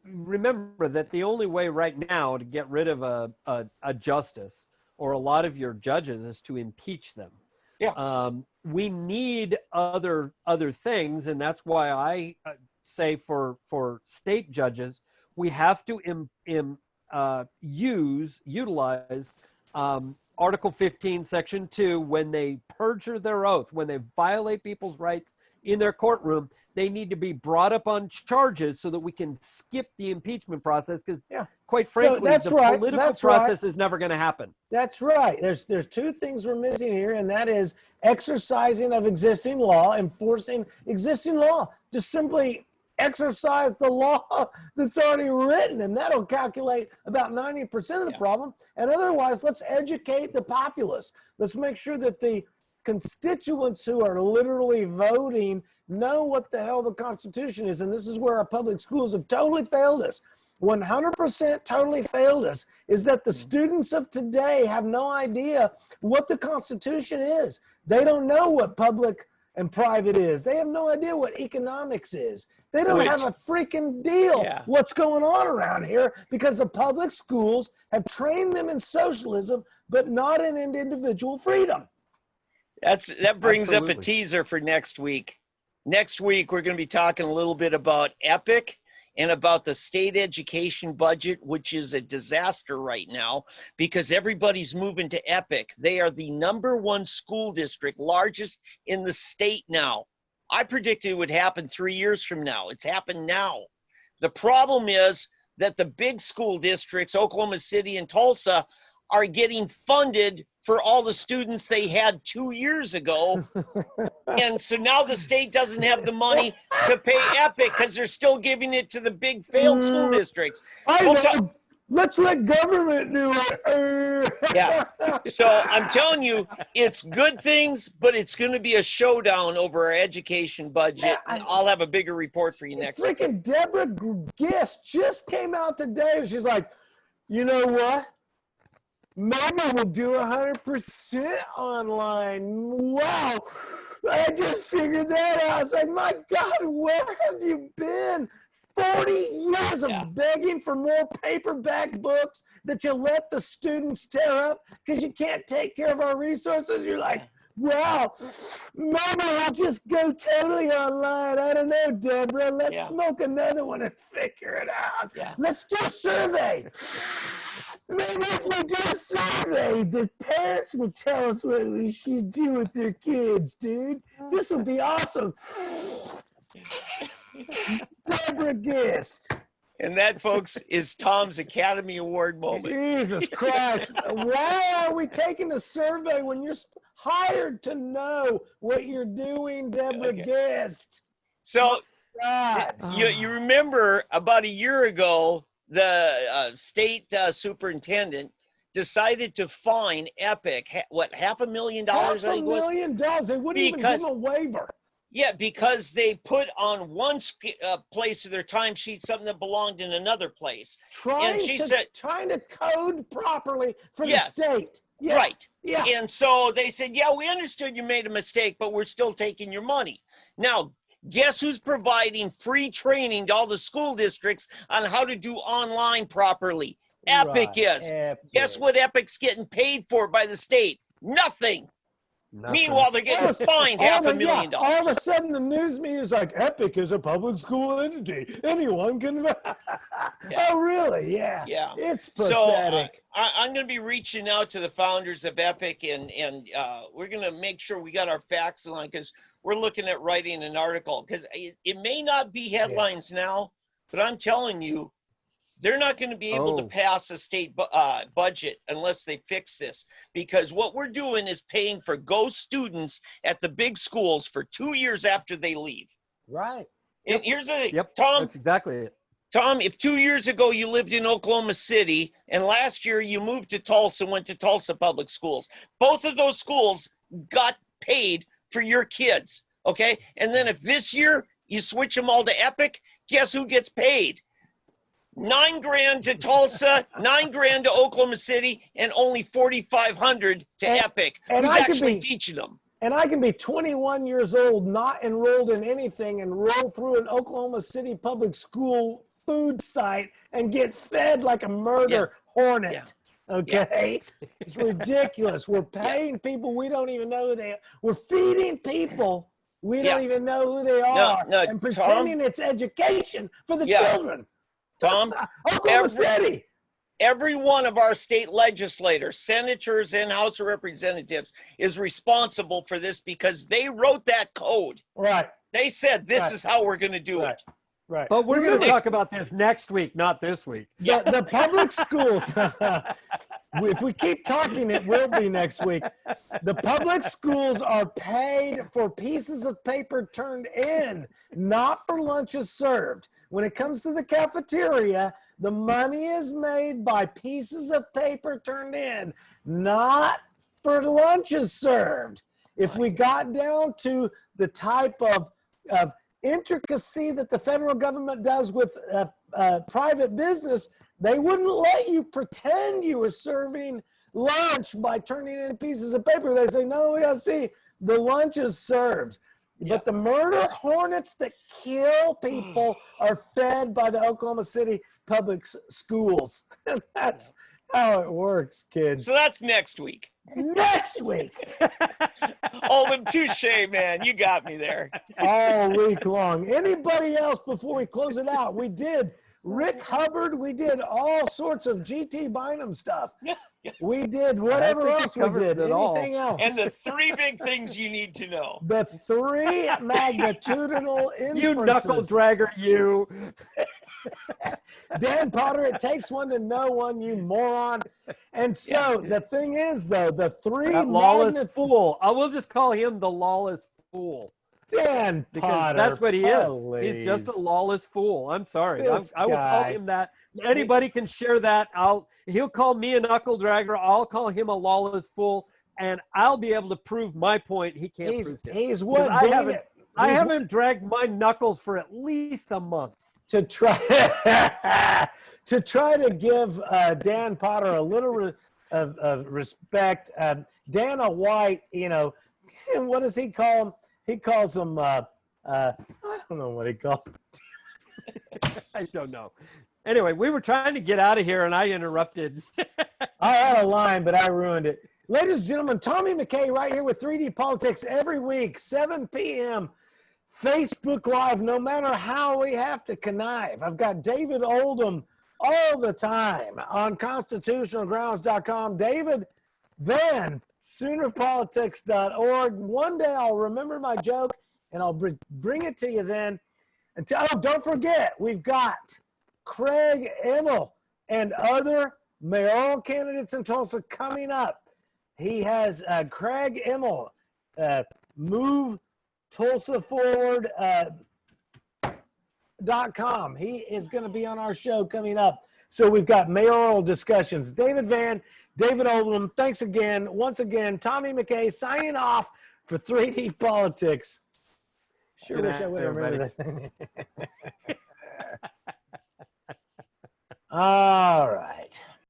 remember that the only way right now to get rid of a justice or a lot of your judges is to impeach them. Yeah. We need other things, and that's why I say for state judges, we have to utilize Article 15, Section 2, when they perjure their oath, when they violate people's rights in their courtroom, they need to be brought up on charges so that we can skip the impeachment process, because quite frankly, that's the right. political That's right. process is never going to happen. That's right. There's two things we're missing here, and that is exercising of existing law, enforcing existing law. Just simply exercise the law that's already written, and that'll calculate about 90% of the problem. And otherwise, let's educate the populace. Let's make sure that the constituents who are literally voting know what the hell the Constitution is. And this is where our public schools have totally failed us. 100% totally failed us, is that the students of today have no idea what the Constitution is. They don't know what public and private is. They have no idea what economics is. They don't have a freaking deal what's going on around here, because the public schools have trained them in socialism, but not in individual freedom. That brings Absolutely. up a teaser for next week. Next week, we're going to be talking a little bit about EPIC and about the state education budget, which is a disaster right now because everybody's moving to EPIC. They are the #1 school district, largest in the state now. I predicted it would happen 3 years from now. It's happened now. The problem is that the big school districts, Oklahoma City and Tulsa, are getting funded for all the students they had 2 years ago. And so now the state doesn't have the money to pay EPIC because they're still giving it to the big failed school districts. I know. Let's let government do it. Yeah. So I'm telling you, it's good things, but it's going to be a showdown over our education budget. And I'll have a bigger report for you next week. Freaking Deborah Gist just came out today. She's like, you know what? Maybe we'll do 100% online. Wow. I just figured that out. I was like, my God, where have you been? 40 years of begging for more paperback books that you let the students tear up because you can't take care of our resources. You're like, wow, maybe I'll just go totally online. I don't know, Deborah. Let's smoke another one and figure it out. Let's do a survey. Maybe if we do a survey, the parents will tell us what we should do with their kids, dude. This would be awesome. Deborah Gist. And that, folks, is Tom's Academy Award moment. Jesus Christ. Why are we taking a survey when you're hired to know what you're doing, Deborah Gist? So God. you remember about a year ago, the state superintendent decided to fine EPIC, $500,000? $500,000. They wouldn't even give them a waiver. Yeah, because they put on one place of their timesheet something that belonged in another place. Trying to code properly for the state. Yeah. Right. Yeah. And so they said, yeah, we understood you made a mistake, but we're still taking your money. Now, guess who's providing free training to all the school districts on how to do online properly? EPIC is. Guess what EPIC's getting paid for by the state? Nothing. Meanwhile, they're getting fined $500,000. All of a sudden, the news media is like, EPIC is a public school entity. Anyone can. Oh, really? Yeah. Yeah. It's pathetic. So I'm going to be reaching out to the founders of EPIC, and we're going to make sure we got our facts in line, because we're looking at writing an article. Because it may not be headlines now, but I'm telling you, they're not going to be able to pass a state budget unless they fix this, because what we're doing is paying for ghost students at the big schools for 2 years after they leave. Right. And here's the thing, Tom. That's exactly it. Tom, if 2 years ago you lived in Oklahoma City and last year you moved to Tulsa and went to Tulsa Public Schools, both of those schools got paid for your kids, okay? And then if this year you switch them all to EPIC, guess who gets paid? $9,000 to Tulsa, $9,000 to Oklahoma City, and only $4,500 to EPIC. Who's actually teaching them? And I can be 21 years old, not enrolled in anything, and roll through an Oklahoma City public school food site and get fed like a murder hornet. Yeah. Okay? It's ridiculous. We're paying people we don't even know who they are. We're feeding people we don't even know who they are and pretending it's education for the children. Tom, Oklahoma City. Every one of our state legislators, senators, and House of Representatives is responsible for this because they wrote that code. Right. They said this is how we're going to do it. Right. But we're going to talk about this next week, not this week. The public schools, if we keep talking, it will be next week. The public schools are paid for pieces of paper turned in, not for lunches served. When it comes to the cafeteria, the money is made by pieces of paper turned in, not for lunches served. If we got down to the type of intricacy that the federal government does with private business, they wouldn't let you pretend you were serving lunch by turning in pieces of paper. They say, no, we gotta see the lunch is served. But the murder hornets that kill people are fed by the Oklahoma City public schools. That's how it works, kids. So that's next week. Next week. Oldham, touche, man. You got me there. All week long. Anybody else before we close it out? We did Rick Hubbard. We did all sorts of GT Bynum stuff. We did whatever else we did. Anything else? And the three big things you need to know. The three magnitudinal inferences. You knuckle dragger, you. Dan Potter, it takes one to know one, you moron. And so the thing is, though, the three lawless fool. I will just call him the lawless fool. Dan because Potter, that's what he please. is. He's just a lawless fool. I'm sorry. I will guy. call him that. Anybody can share that. He'll call me a knuckle dragger. I'll call him a lawless fool, and I'll be able to prove my point. He can't prove it. He's what I haven't dragged my knuckles for at least a month. To try to give Dan Potter a little of respect. Dana White, and what does he call him? He calls him, I don't know what he calls him. I don't know. Anyway, we were trying to get out of here, and I interrupted. I had a line, but I ruined it. Ladies and gentlemen, Tommy McCay right here with 3D Politics every week, 7 p.m., Facebook Live, no matter how we have to connive. I've got David Oldham all the time on constitutionalgrounds.com. David Van, Soonerpolitics.org. One day I'll remember my joke, and I'll bring it to you then. Don't forget, we've got Craig Emmel and other mayoral candidates in Tulsa coming up. He has Craig Emmel, Move Tulsa Forward.com. He is going to be on our show coming up. So we've got mayoral discussions. David Van, David Oldham, thanks again. Once again, Tommy McCay signing off for 3D Politics. Sure wish I would have remembered that. All right.